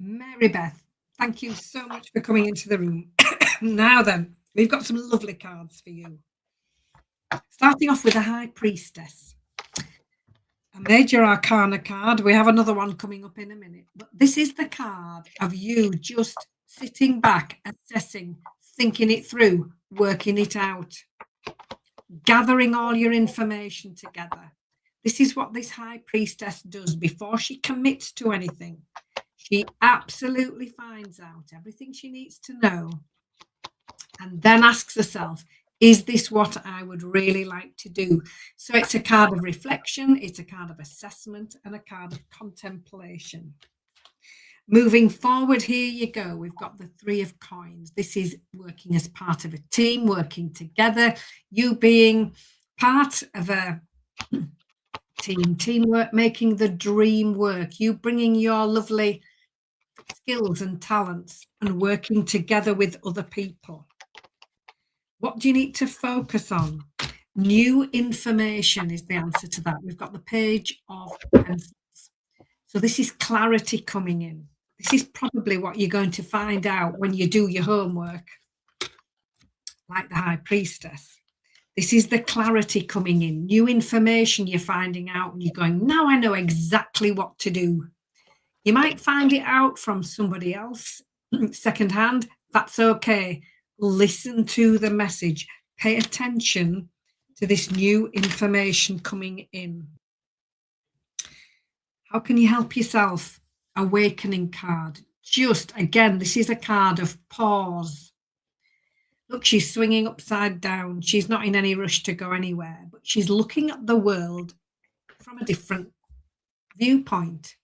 Mary Beth, thank you so much for coming into the room. Now then, we've got some lovely cards for you. Starting off with a High Priestess. A Major Arcana card. We have another one coming up in a minute. But this is the card of you just sitting back, assessing, thinking it through, working it out, gathering all your information together. This is what this High Priestess does before she commits to anything. She absolutely finds out everything she needs to know and then asks herself, is this what I would really like to do? So it's a card of reflection, it's a card of assessment, and a card of contemplation. Moving forward, here you go. We've got the 3 of Coins. This is working as part of a team, working together, you being part of a teamwork, making the dream work, you bringing your lovely skills and talents and working together with other people. What do you need to focus on? New information is the answer to that. We've got the Page of Pentacles. So this is clarity coming in. This is probably what you're going to find out when you do your homework, like the High Priestess. This is the clarity coming in. New information you're finding out and you're going, now I know exactly what to do. You might find it out from somebody else secondhand. That's okay. listen to the message, pay attention to this new information coming in. How can you help yourself? Awakening card. Just again, this is a card of pause. Look, she's swinging upside down. She's not in any rush to go anywhere, but she's looking at the world from a different viewpoint.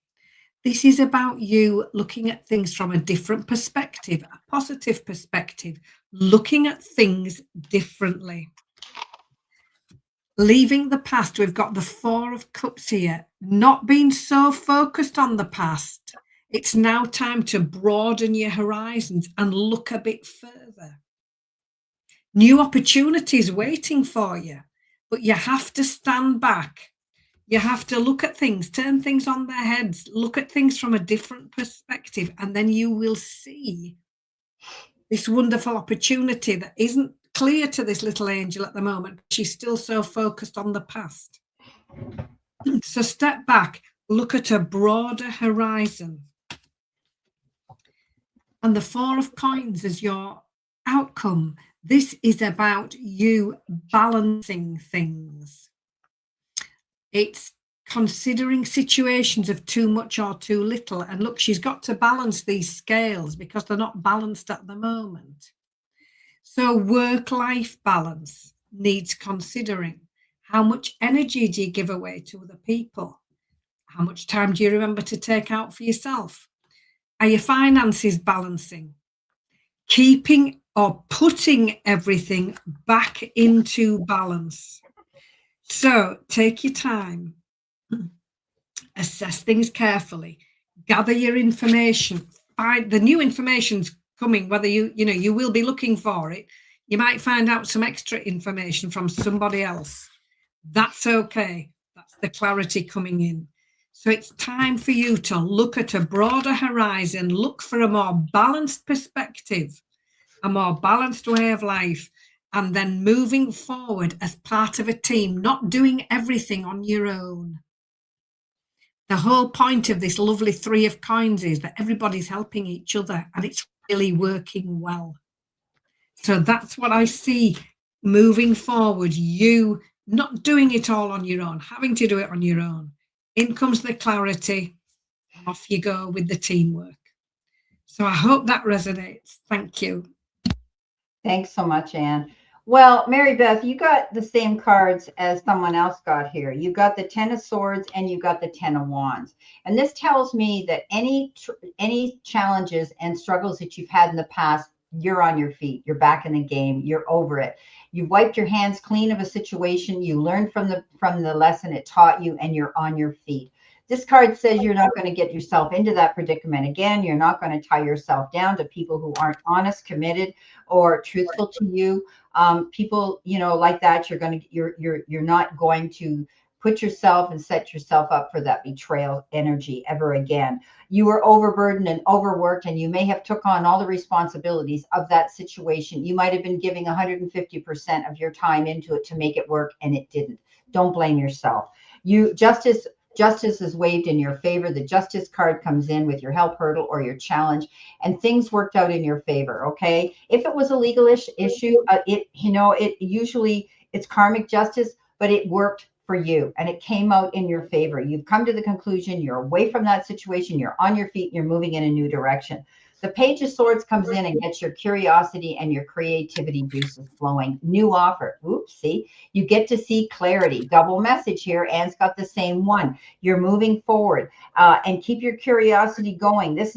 This is about you looking at things from a different perspective, a positive perspective, looking at things differently. Leaving the past, we've got the Four of Cups here, not being so focused on the past. It's now time to broaden your horizons and look a bit further. New opportunities waiting for you, but you have to stand back. You have to look at things, turn things on their heads, look at things from a different perspective, and then you will see this wonderful opportunity that isn't clear to this little angel at the moment. She's still so focused on the past. So step back, look at a broader horizon. And the Four of Coins is your outcome. This is about you balancing things. It's considering situations of too much or too little. And look, she's got to balance these scales because they're not balanced at the moment. So work-life balance needs considering. How much energy do you give away to other people? How much time do you remember to take out for yourself? Are your finances balancing? Keeping or putting everything back into balance. So take your time, assess things carefully, gather your information, find the new information's coming, whether you will be looking for it. You might find out some extra information from somebody else. That's okay. That's the clarity coming in. So it's time for you to look at a broader horizon, look for a more balanced perspective, a more balanced way of life, and then moving forward as part of a team, not doing everything on your own. The whole point of this lovely Three of Coins is that everybody's helping each other and it's really working well. So that's what I see moving forward, you not doing it all on your own, having to do it on your own. In comes the clarity and off you go with the teamwork. So I hope that resonates. Thank you. Thanks so much, Anne. Well, Mary Beth, you got the same cards as someone else got here. You got the Ten of Swords and you got the Ten of Wands. And this tells me that any challenges and struggles that you've had in the past, you're on your feet. You're back in the game. You're over it. You've wiped your hands clean of a situation. You learned from the lesson it taught you, and you're on your feet. This card says you're not going to get yourself into that predicament again. You're not going to tie yourself down to people who aren't honest, committed, or truthful to you. People, like that. You're not going to put yourself and set yourself up for that betrayal energy ever again. You were overburdened and overworked, and you may have took on all the responsibilities of that situation. You might have been giving 150% of your time into it to make it work, and it didn't. Don't blame yourself. Justice is waved in your favor. The Justice card comes in with your help hurdle or your challenge, and things worked out in your favor. Okay. If it was a legal issue, it usually it's karmic justice, but it worked for you and it came out in your favor. You've come to the conclusion. You're away from that situation. You're on your feet. You're moving in a new direction. The Page of Swords comes in and gets your curiosity and your creativity juices flowing. New offer. Oops, see, you get to see clarity. Double message here. Anne's got the same one. You're moving forward and keep your curiosity going. This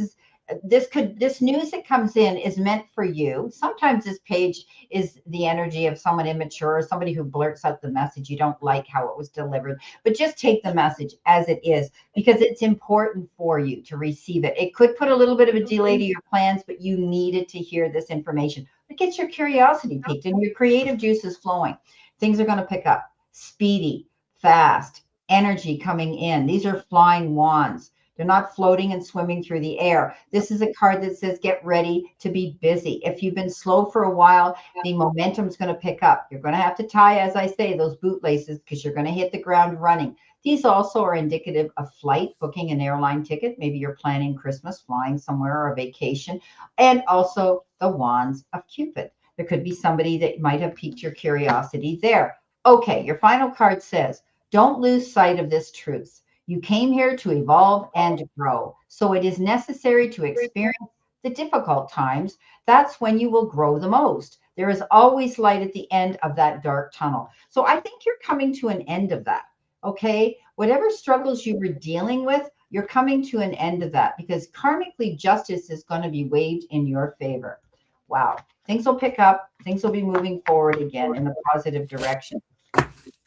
news that comes in is meant for you. Sometimes this page is the energy of someone immature or somebody who blurts out the message. You don't like how it was delivered, but just take the message as it is because it's important for you to receive it. It could put a little bit of a delay to your plans, but you needed to hear this information. It gets your curiosity piqued and your creative juices flowing. Things are going to pick up. Speedy, fast, energy coming in. These are flying wands. They're not floating and swimming through the air. This is a card that says get ready to be busy. If you've been slow for a while, the momentum is going to pick up. You're going to have to tie, as I say, those bootlaces because you're going to hit the ground running. These also are indicative of flight, booking an airline ticket. Maybe you're planning Christmas, flying somewhere or a vacation. And also the Wands of Cupid. There could be somebody that might have piqued your curiosity there. Okay, your final card says, don't lose sight of this truth. You came here to evolve and grow. So it is necessary to experience the difficult times. That's when you will grow the most. There is always light at the end of that dark tunnel. So I think you're coming to an end of that. Okay, whatever struggles you were dealing with, you're coming to an end of that because karmically justice is going to be waved in your favor. Wow. Things will pick up. Things will be moving forward again in a positive direction.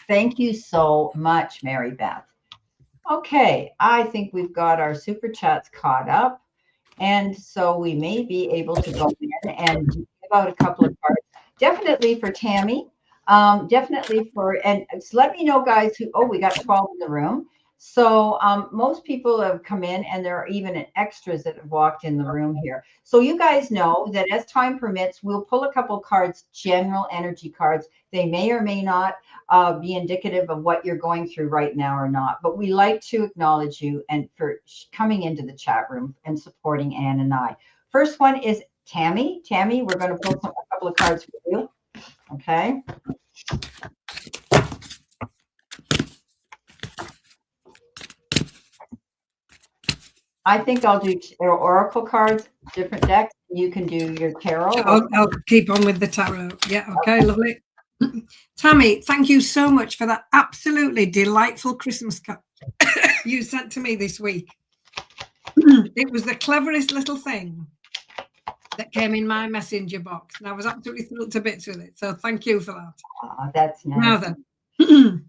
Thank you so much, Mary Beth. Okay, I think we've got our super chats caught up. And so we may be able to go in and give out a couple of cards. Definitely for Tammy. Definitely for, and let me know, guys, who, oh, we got 12 in the room. So most people have come in, and there are even extras that have walked in the room here. So you guys know that as time permits, we'll pull a couple cards, general energy cards. They may or may not be indicative of what you're going through right now or not. But we like to acknowledge you and for coming into the chat room and supporting Anne and I. First one is Tammy. Tammy, we're going to pull a couple of cards for you. Okay. I think I'll do oracle cards, different decks. You can do your tarot. I'll keep on with the tarot. Yeah, okay, lovely. Tammy, thank you so much for that absolutely delightful Christmas card you sent to me this week. It was the cleverest little thing that came in my messenger box, and I was absolutely thrilled to bits with it. So thank you for that. Oh, that's nice. Now then,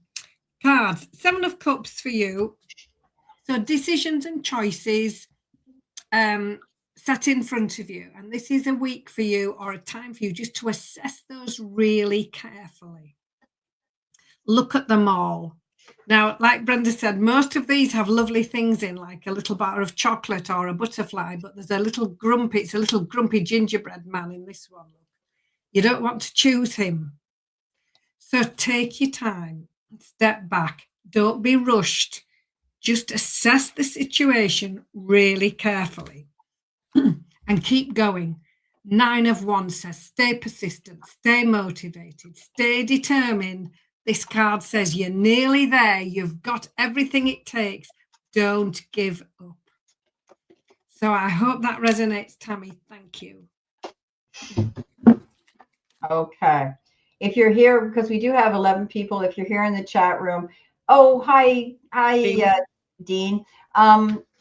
cards. 7 of Cups for you. So decisions and choices set in front of you. And this is a week for you or a time for you just to assess those really carefully. Look at them all. Now, like Brenda said, most of these have lovely things in, like a little bar of chocolate or a butterfly, but there's a little grumpy gingerbread man in this one. You don't want to choose him. So take your time, step back, don't be rushed. Just assess the situation really carefully and keep going. 9 of Wands says, stay persistent, stay motivated, stay determined. This card says you're nearly there. You've got everything it takes. Don't give up. So I hope that resonates, Tammy. Thank you. Okay. If you're here, because we do have 11 people, if you're here in the chat room, oh, hi, Dean.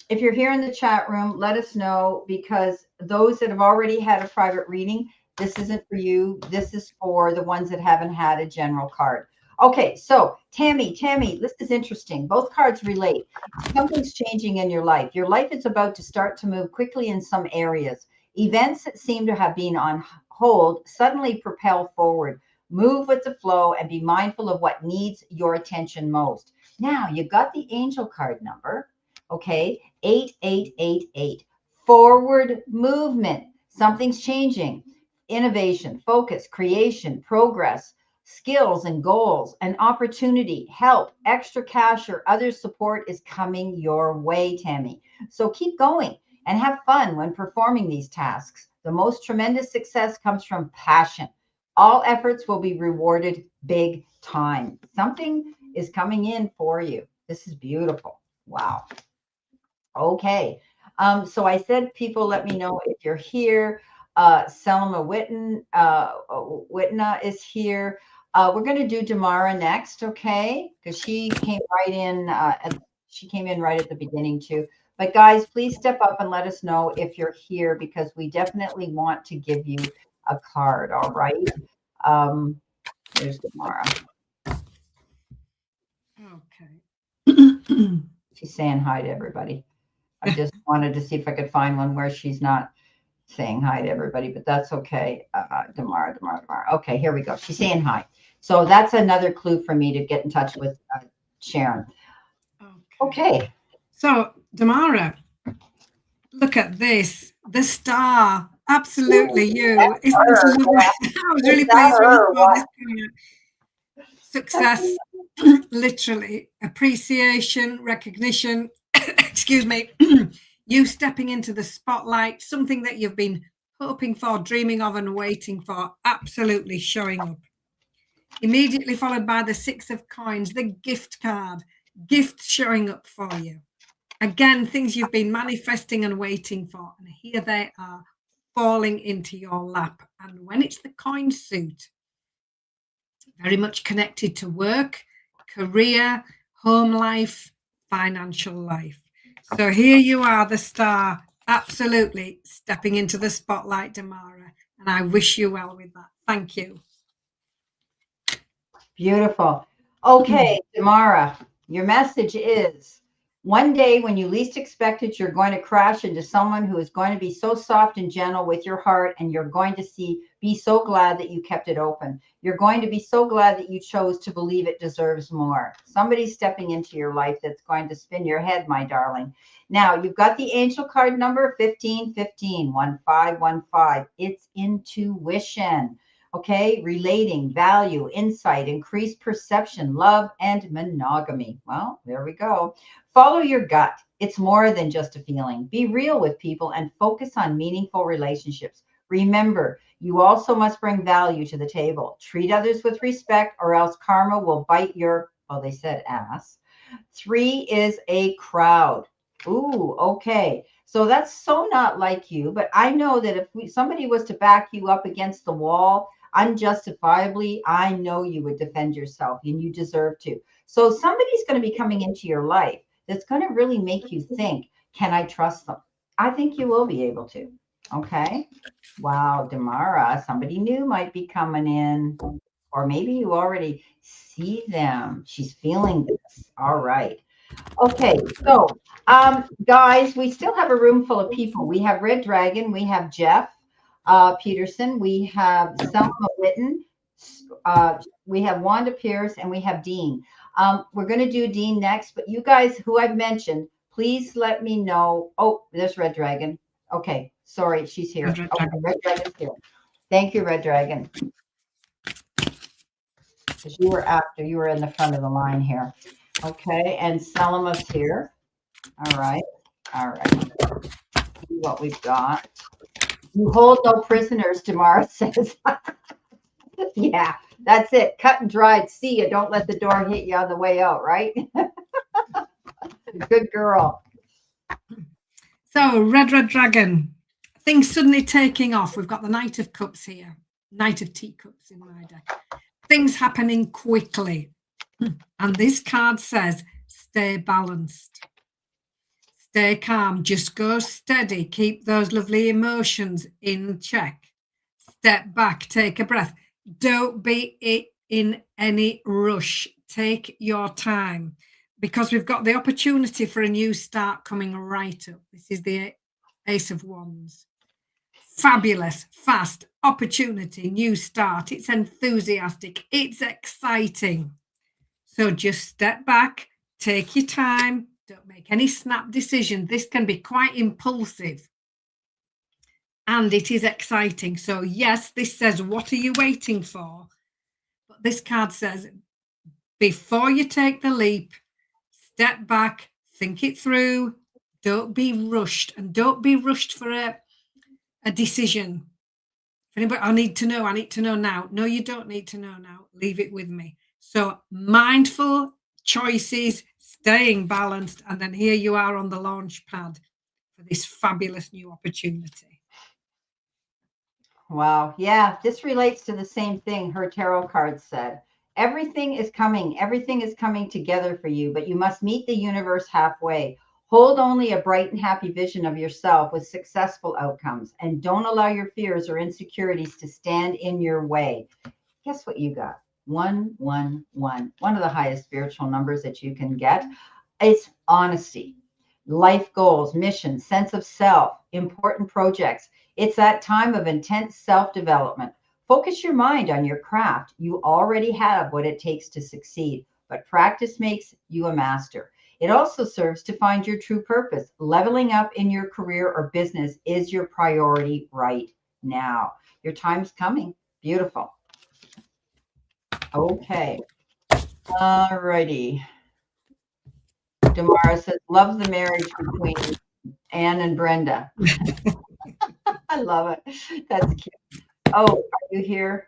If you're here in the chat room, let us know, because those that have already had a private reading, this isn't for you. This is for the ones that haven't had a general card. Okay, so Tammy, this is interesting. Both cards relate. Something's changing in your life. Your life is about to start to move quickly in some areas. Events that seem to have been on hold suddenly propel forward. Move with the flow and be mindful of what needs your attention most. Now, you got the angel card number, okay? 8888. Forward movement. Something's changing. Innovation, focus, creation, progress, skills and goals, and opportunity, help, extra cash, or other support is coming your way, Tammy. So keep going and have fun when performing these tasks. The most tremendous success comes from passion. All efforts will be rewarded big time. Something is coming in for you. This is beautiful. Wow. Okay. So I said, people, let me know if you're here. Selma Whitna is here. We're going to do Damara next, okay? Because she came right in. She came in right at the beginning too. But guys, please step up and let us know if you're here, because we definitely want to give you a card. All right. There's Damara. Okay. She's saying hi to everybody. I just wanted to see if I could find one where she's not saying hi to everybody, but that's okay. Damara. Okay, here we go. She's saying hi. So that's another clue for me to get in touch with Sharon. Okay. So, Damara, look at this. The star. Absolutely you. Isn't this lovely? I was really pleased with this. Success, literally. Appreciation, recognition. Excuse me. You stepping into the spotlight, something that you've been hoping for, dreaming of, and waiting for, absolutely showing up. Immediately followed by the 6 of coins, the gift card, gifts showing up for you. Again, things you've been manifesting and waiting for, and here they are falling into your lap. And when it's the coin suit, very much connected to work, career, home life, financial life. So here you are, the star, absolutely stepping into the spotlight, Damara, and I wish you well with that. Thank you. Beautiful. Okay, Damara, your message is, one day when you least expect it, you're going to crash into someone who is going to be so soft and gentle with your heart, and you're going to be so glad that you kept it open. You're going to be so glad that you chose to believe it deserves more. Somebody's stepping into your life that's going to spin your head, my darling. Now, you've got the angel card number 1515, 1515. It's intuition. Okay, relating, value, insight, increased perception, love, and monogamy. Well, there we go. Follow your gut. It's more than just a feeling. Be real with people and focus on meaningful relationships. Remember, you also must bring value to the table. Treat others with respect, or else karma will bite your, well, they said ass. 3 is a crowd. Ooh, okay. So that's so not like you, but I know that if somebody was to back you up against the wall, unjustifiably, I know you would defend yourself, and you deserve to. So somebody's going to be coming into your life that's going to really make you think, can I trust them? I think you will be able to. Okay. Wow, Damara, somebody new might be coming in, or maybe you already see them. She's feeling this. All right. Okay, so guys, we still have a room full of people. We have Red Dragon, we have Jeff Peterson, we have Selma Witten, we have Wanda Pierce, and we have Dean. We're going to do Dean next, but you guys who I've mentioned, please let me know. Oh, there's Red Dragon. Okay, sorry, she's here. Okay, Red Dragon's here. Thank you, Red Dragon. Because you were in the front of the line here. Okay, and Selma's here. All right. All right. See what we've got. You hold no prisoners, Damara says. Yeah, that's it. Cut and dried. See you. Don't let the door hit you on the way out, right? Good girl. So, Red Dragon, things suddenly taking off. We've got the Knight of Cups here, Knight of Teacups in my deck. Things happening quickly. And this card says, stay balanced. Stay calm. Just go steady. Keep those lovely emotions in check. Step back. Take a breath. Don't be in any rush. Take your time, because we've got the opportunity for a new start coming right up. This is the Ace of Wands. Fabulous, fast opportunity, new start. It's enthusiastic. It's exciting. So just step back, take your time. Don't make any snap decision. This can be quite impulsive. And it is exciting. So yes, this says, what are you waiting for? But this card says, before you take the leap, step back, think it through. Don't be rushed, and don't be rushed for a decision. If anybody, I need to know now. No, you don't need to know now. Leave it with me. So mindful choices, staying balanced, and then here you are on the launch pad for this fabulous new opportunity. Wow. Yeah, this relates to the same thing her tarot card said. Everything is coming. Everything is coming together for you, but you must meet the universe halfway. Hold only a bright and happy vision of yourself with successful outcomes, and don't allow your fears or insecurities to stand in your way. Guess what you got? 111. One of the highest spiritual numbers that you can get. It's honesty, life goals, mission, sense of self, important projects. It's that time of intense self-development. Focus your mind on your craft. You already have what it takes to succeed, but practice makes you a master. It also serves to find your true purpose. Leveling up in your career or business is your priority right now. Your time's coming. Beautiful. Okay. All righty. Damara says, love the marriage between Anne and Brenda. I love it. That's cute. Oh, are you here?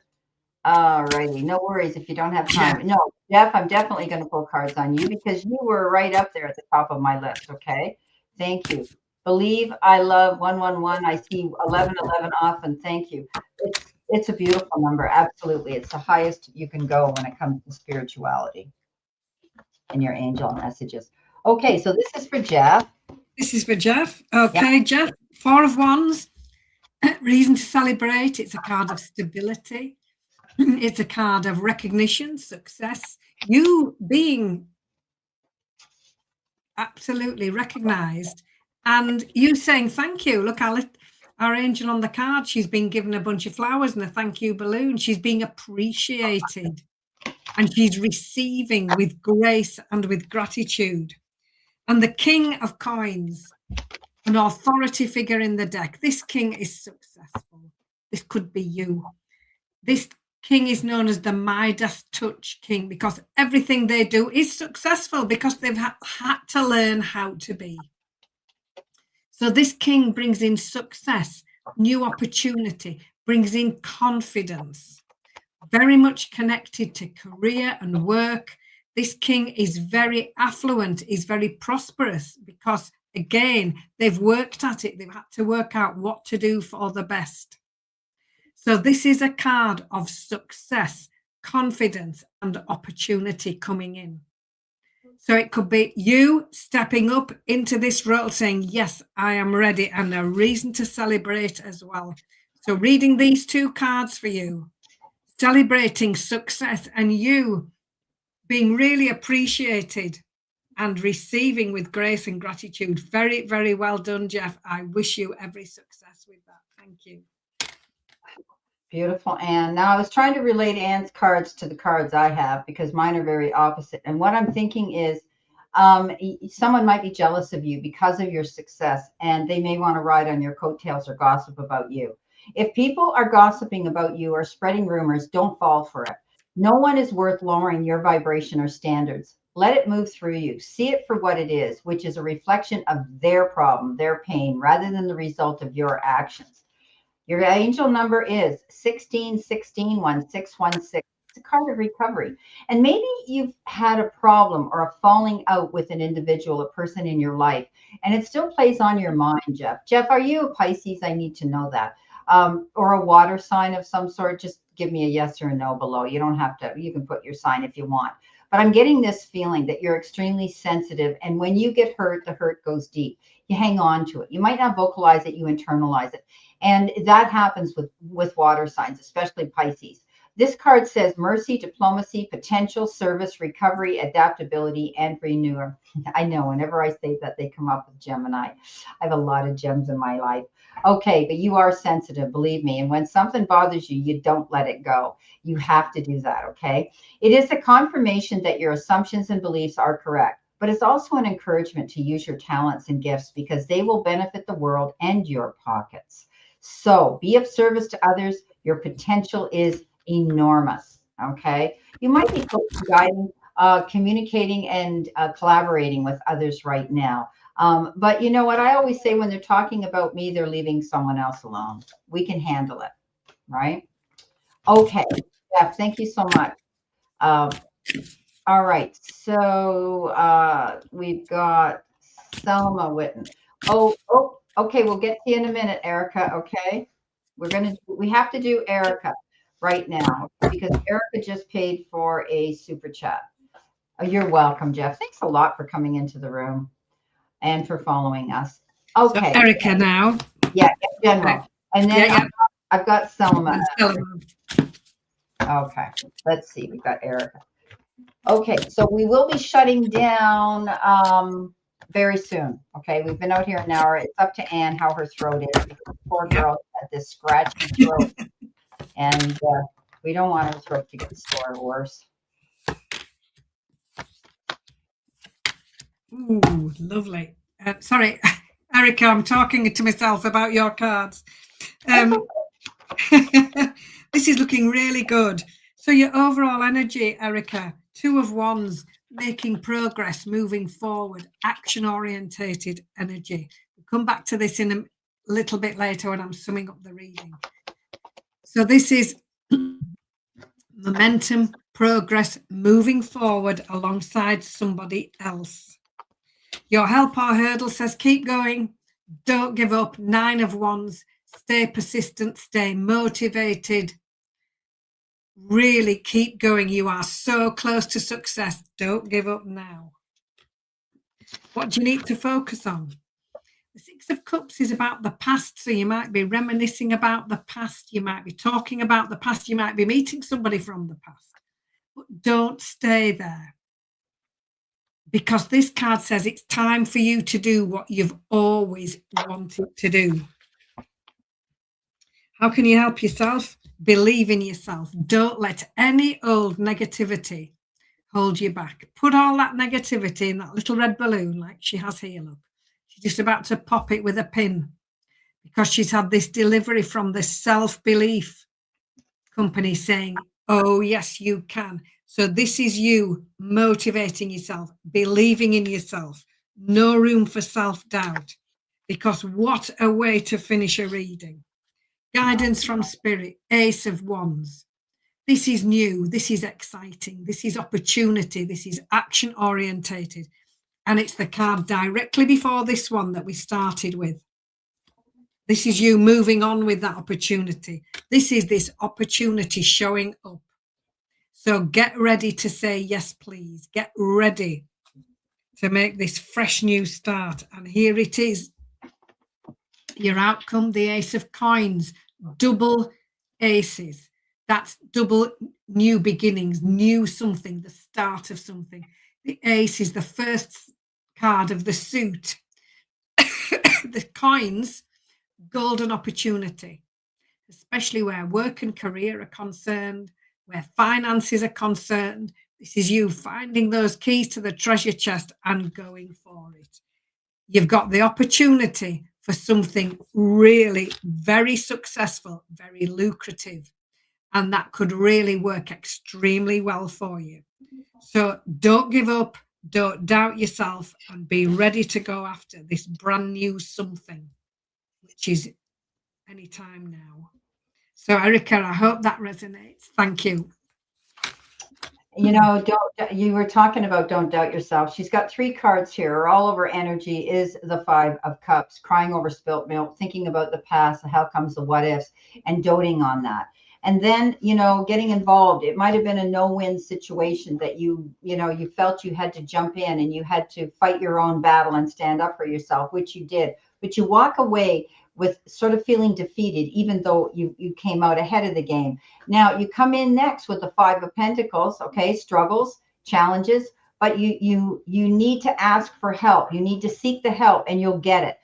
All righty. No worries if you don't have Jeff. time. No, Jeff, I'm definitely going to pull cards on you because you were right up there at the top of my list. Okay. Thank you. Believe, I love 111. I see 1111 often. Thank you. It's a beautiful number. Absolutely. It's the highest you can go when it comes to spirituality and your angel messages. Okay. So this is for Jeff. This is for Jeff. Yeah. Okay, Jeff. 4 of Wands. Reason to celebrate. It's a card of stability. It's a card of recognition, success. You being absolutely recognized and you saying thank you. Look, our angel on the card, she's been given a bunch of flowers and a thank you balloon. She's being appreciated and she's receiving with grace and with gratitude. And the King of Coins, an authority figure in the deck. This king is successful. This could be you. This king is known as the Midas touch king because everything they do is successful because they've had to learn how to be. So this king brings in success, new opportunity, brings in confidence, very much connected to career and work. This king is very affluent, is very prosperous because, again, they've worked at it. They've had to work out what to do for the best. So this is a card of success, confidence, and opportunity coming in. So it could be you stepping up into this role saying, yes, I am ready, and a reason to celebrate as well. So reading these 2 cards for you, celebrating success and you being really appreciated and receiving with grace and gratitude. Very, very well done, Jeff. I wish you every success with that. Thank you. Beautiful, Anne. Now, I was trying to relate Anne's cards to the cards I have because mine are very opposite. And what I'm thinking is someone might be jealous of you because of your success, and they may want to ride on your coattails or gossip about you. If people are gossiping about you or spreading rumors, don't fall for it. No one is worth lowering your vibration or standards. Let it move through you. See it for what it is, which is a reflection of their problem, their pain, rather than the result of your actions. Your angel number is 16161616. It's a card of recovery. And maybe you've had a problem or a falling out with an individual, a person in your life, and it still plays on your mind, Jeff. Jeff, are you a Pisces? I need to know that. Or a water sign of some sort. Just give me a yes or a no below. You don't have to, you can put your sign if you want. But I'm getting this feeling that you're extremely sensitive. And when you get hurt, the hurt goes deep. You hang on to it. You might not vocalize it, you internalize it. And that happens with water signs, especially Pisces. This card says mercy, diplomacy, potential, service, recovery, adaptability, and renewal. I know whenever I say that, they come up with Gemini. I have a lot of gems in my life. Okay, but you are sensitive, believe me. And when something bothers you, you don't let it go. You have to do that, okay? It is a confirmation that your assumptions and beliefs are correct, but it's also an encouragement to use your talents and gifts because they will benefit the world and your pockets. So be of service to others. Your potential is enormous. Okay. You might be guiding, communicating, and collaborating with others right now. But you know what? I always say when they're talking about me, they're leaving someone else alone. We can handle it. Right. Okay. Jeff, thank you so much. All right. So we've got Selma Witten. Oh, okay. We'll get to you in a minute, Erica. Okay. We have to do Erica right now because Erica just paid for a super chat. Oh, you're welcome, Jeff. Thanks a lot for coming into the room and for following us. Okay. So Erica now. Yeah, in general. And then I've got Selma. Okay. Let's see. We've got Erica. Okay. So we will be shutting down very soon. Okay. We've been out here an hour. It's up to Anne how her throat is. Poor girl had this scratchy throat. And we don't want her throat to get sore or worse. Ooh, lovely. Sorry, Erica, I'm talking to myself about your cards. This is looking really good. So your overall energy, Erica, 2 of Wands, making progress, moving forward, action-orientated energy. We'll come back to this in a little bit later when I'm summing up the reading. So this is momentum, progress, moving forward alongside somebody else. Your help or hurdle says keep going, don't give up. 9 of Wands, stay persistent, stay motivated. Really keep going. You are so close to success. Don't give up now. What do you need to focus on? The 6 of Cups is about the past. So you might be reminiscing about the past. You might be talking about the past. You might be meeting somebody from the past. But don't stay there. Because this card says it's time for you to do what you've always wanted to do. How can you help yourself? Believe in yourself. Don't let any old negativity hold you back. Put all that negativity in that little red balloon like she has here, look. She's just about to pop it with a pin because she's had this delivery from the self-belief company saying, oh, yes, you can. So this is you motivating yourself, believing in yourself. No room for self-doubt, because what a way to finish a reading. Guidance from Spirit, Ace of Wands. This is new. This is exciting. This is opportunity. This is action orientated. And it's the card directly before this one that we started with. This is you moving on with that opportunity. This is this opportunity showing up. So get ready to say yes, please. Get ready to make this fresh new start. And here it is. Your outcome, the Ace of Coins, double aces. That's double new beginnings, new something, the start of something. The ace is the first card of the suit. The coins, golden opportunity, especially where work and career are concerned, where finances are concerned. This is you finding those keys to the treasure chest and going for it. You've got the opportunity for something really very successful, very lucrative, and that could really work extremely well for you. So don't give up, don't doubt yourself, and be ready to go after this brand new something, which is anytime now. So Erica, I hope that resonates. Thank you. You know, you were talking about don't doubt yourself. She's got 3 cards here. All of her energy is the 5 of Cups, crying over spilt milk, thinking about the past, the how comes, the what ifs, and doting on that. And then, you know, getting involved. It might have been a no-win situation that you felt you had to jump in and you had to fight your own battle and stand up for yourself, which you did. But you walk away with sort of feeling defeated, even though you came out ahead of the game. Now you come in next with the 5 of Pentacles, okay, struggles, challenges, but you need to ask for help. You need to seek the help and you'll get it.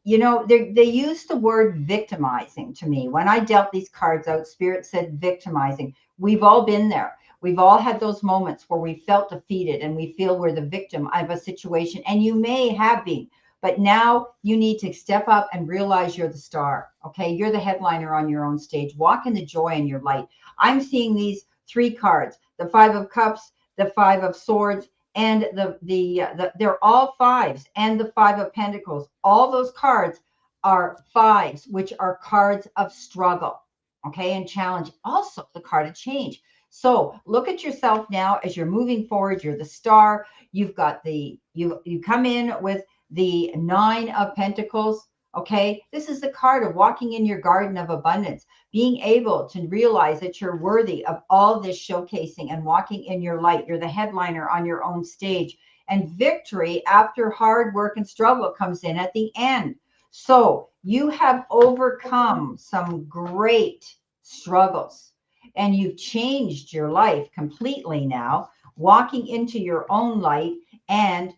You know, they use the word victimizing to me. When I dealt these cards out, Spirit said victimizing. We've all been there. We've all had those moments where we felt defeated and we feel we're the victim of a situation, and you may have been. But now you need to step up and realize you're the star. Okay, you're the headliner on your own stage. Walk in the joy and your light. I'm seeing these 3 cards: the 5 of Cups, the 5 of Swords, and they're all 5s, and the 5 of Pentacles. All those cards are 5s, which are cards of struggle. Okay, and challenge. Also, the card of change. So look at yourself now as you're moving forward. You're the star. You've got you come in with the 9 of Pentacles. Okay, this is the card of walking in your garden of abundance, being able to realize that you're worthy of all this showcasing and walking in your light. You're the headliner on your own stage, and victory after hard work and struggle comes in at the end. So you have overcome some great struggles and you've changed your life completely now, walking into your own light and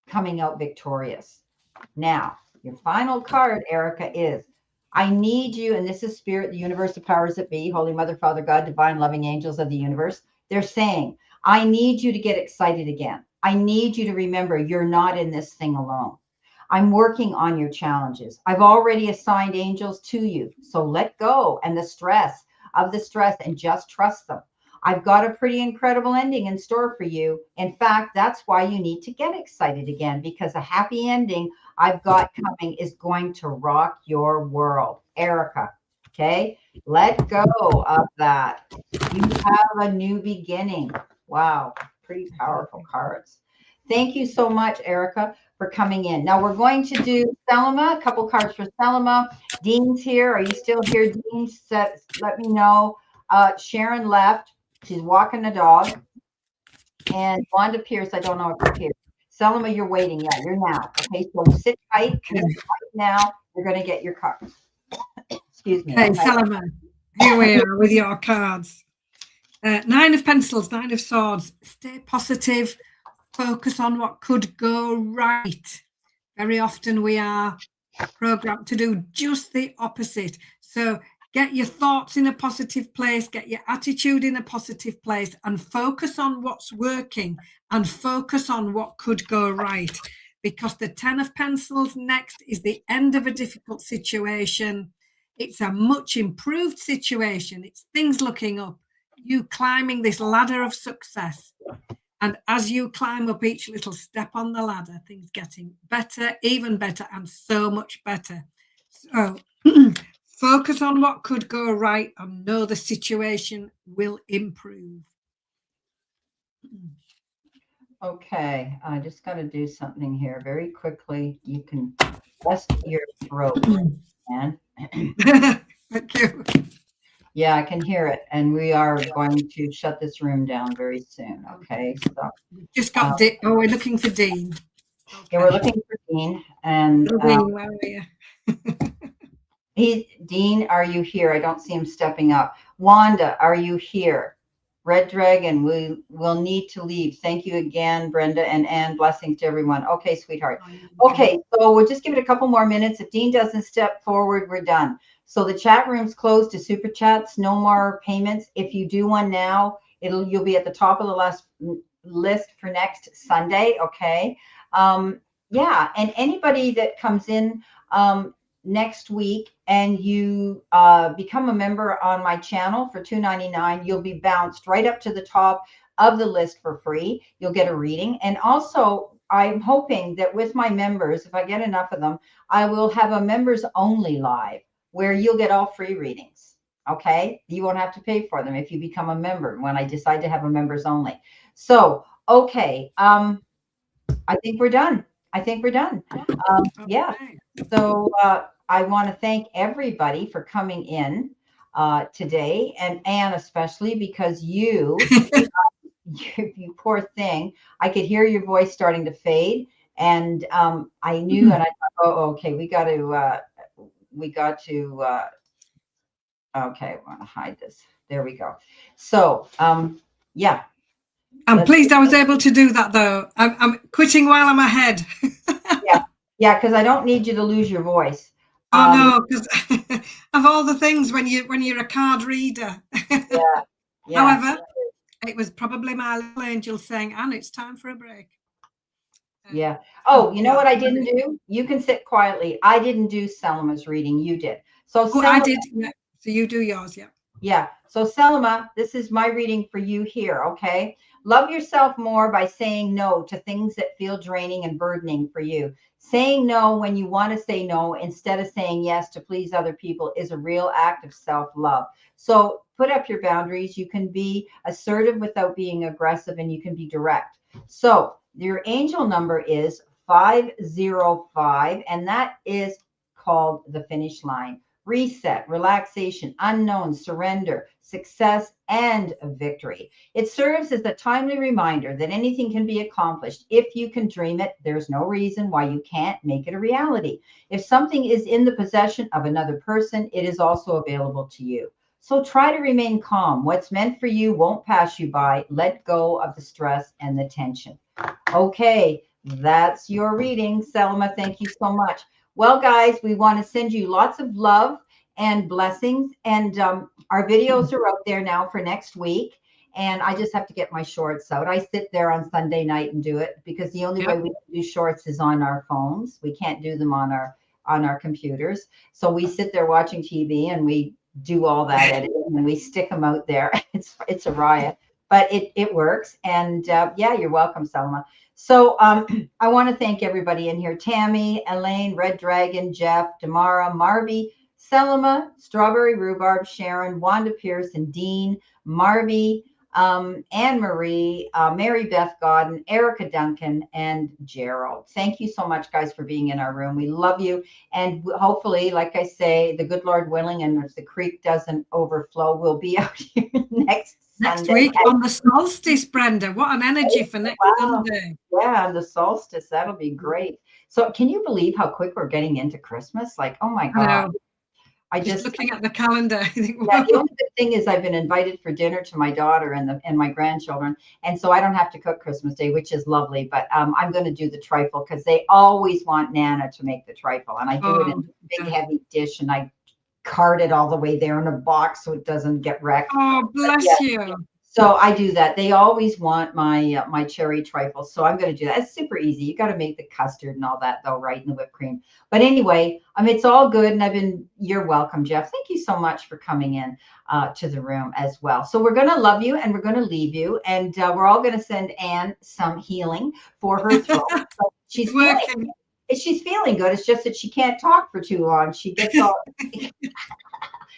coming out victorious. Now, your final card, Erica, is I need you, and this is Spirit, the universe, the powers that be, Holy Mother, Father, God, divine, loving angels of the universe. They're saying, I need you to get excited again. I need you to remember you're not in this thing alone. I'm working on your challenges. I've already assigned angels to you. So let go and the stress and just trust them. I've got a pretty incredible ending in store for you. In fact, that's why you need to get excited again, because a happy ending I've got coming is going to rock your world. Erica, okay? Let go of that. You have a new beginning. Wow, pretty powerful cards. Thank you so much, Erica, for coming in. Now we're going to do Selma, a couple cards for Selma. Dean's here. Are you still here, Dean? Let me know. Sharon left. She's walking the dog. And Wanda Pierce, I don't know if you're here. Selma, you're waiting. Yeah, you're now. Okay, so sit tight. Right now, you're going to get your cards. Excuse me. Okay, Selma, here we are with your cards. 9 of Pencils, 9 of Swords. Stay positive. Focus on what could go right. Very often we are programmed to do just the opposite. So get your thoughts in a positive place, get your attitude in a positive place, and focus on what's working and focus on what could go right. Because the 10 of Pencils next is the end of a difficult situation. It's a much improved situation. It's things looking up. You climbing this ladder of success. And as you climb up each little step on the ladder, things getting better, even better, and so much better. So focus on what could go right and know the situation will improve. Okay, I just got to do something here very quickly. You can rest your throat, man. Thank you. Yeah, I can hear it. And we are going to shut this room down very soon. Okay, so Just got oh, we're looking for Dean. Okay. Yeah, we're looking for Dean. And Dean, where are you? Dean, are you here? I don't see him stepping up. Wanda, are you here? Red Dragon, we will need to leave. Thank you again, Brenda and Anne. Blessings to everyone. Okay, sweetheart. Okay, so we'll just give it a couple more minutes. If Dean doesn't step forward, we're done. So the chat room's closed to super chats. No more payments. If you do one now, you'll be at the top of the list for next Sunday. Okay. Yeah, and anybody that comes in next week and you become a member on my channel for $2.99, you'll be bounced right up to the top of the list for free. You'll get a reading. And also, I'm hoping that with my members, if I get enough of them, I will have a members only live where you'll get all free readings. Okay, you won't have to pay for them if you become a member when I decide to have a members only. So, okay, I think we're done. Yeah. So I want to thank everybody for coming in today, and Anne especially, because you poor thing, I could hear your voice starting to fade, and I knew, and I thought, oh, okay, we got to. Okay, I want to hide this. There we go. So, yeah. I'm pleased I was able to do that, though. I'm quitting while I'm ahead. Yeah, because I don't need you to lose your voice. Oh no, because of all the things when you're a card reader. Yeah. However, it was probably my little angel saying, "Anne, it's time for a break." Yeah. Oh, you know what I didn't do? You can sit quietly. I didn't do Selma's reading. You did. So Selma, I did. Yeah. So you do yours, yeah. Yeah. So Selma, this is my reading for you here. Okay. Love yourself more by saying no to things that feel draining and burdening for you. Saying no when you want to say no instead of saying yes to please other people is a real act of self-love. So put up your boundaries. You can be assertive without being aggressive, and you can be direct. So your angel number is 505, and that is called the finish line. Reset, relaxation, unknown, surrender, success, and victory. It serves as a timely reminder that anything can be accomplished. If you can dream it, there's no reason why you can't make it a reality. If something is in the possession of another person, it is also available to you. So try to remain calm. What's meant for you won't pass you by. Let go of the stress and the tension. Okay, that's your reading, Selma. Thank you so much. Well, guys, we want to send you lots of love and blessings. And our videos are out there now for next week. And I just have to get my shorts out. I sit there on Sunday night and do it because the only way we can do shorts is on our phones. We can't do them on our computers. So we sit there watching TV and we do all that editing and we stick them out there. It's a riot. but it works. And yeah, you're welcome, Selma. So I want to thank everybody in here: Tammy, Elaine, Red Dragon, Jeff, Damara, Marby, Selma, Strawberry Rhubarb, Sharon, Wanda Pearson, Dean, Marby, Anne Marie, Mary Beth Godden, Erica Duncan, and Gerald. Thank you so much, guys, for being in our room. We love you. And hopefully, like I say, the good Lord willing, and if the creek doesn't overflow, we'll be out here next Next Sunday. week on the solstice, Brenda. What an energy for next Wow. Sunday. Yeah, and the solstice, that'll be great. So can you believe how quick we're getting into Christmas? Like, oh my I God. know. I Just looking at the calendar, I think, yeah, the whoa. only good thing is I've been invited for dinner to my daughter and my grandchildren, and so I don't have to cook Christmas Day, which is lovely. But I'm going to do the trifle because they always want Nana to make the trifle, and I do it in Oh, a big yeah. heavy dish, and I cart it all the way there in a box so it doesn't get wrecked. Oh, But yeah, bless you. so I do that. They always want my my cherry trifles, so I'm going to do that. It's super easy. You got to make the custard and all that, though, right? And the whipped cream. But anyway, it's all good, and you're welcome, Jeff. Thank you so much for coming in to the room as well. So we're going to love you, and we're going to leave you, and we're all going to send Anne some healing for her throat. So It's working. she's feeling good. It's just that she can't talk for too long. She gets all.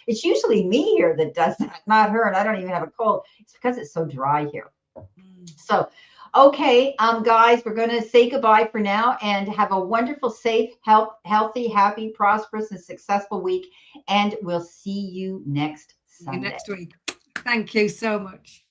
It's usually me here that does that, not her. And I don't even have a cold. It's because it's so dry here. So, okay, guys, we're going to say goodbye for now and have a wonderful, safe, healthy, happy, prosperous, and successful week. And we'll see you next See you Sunday. next week. Thank you so much.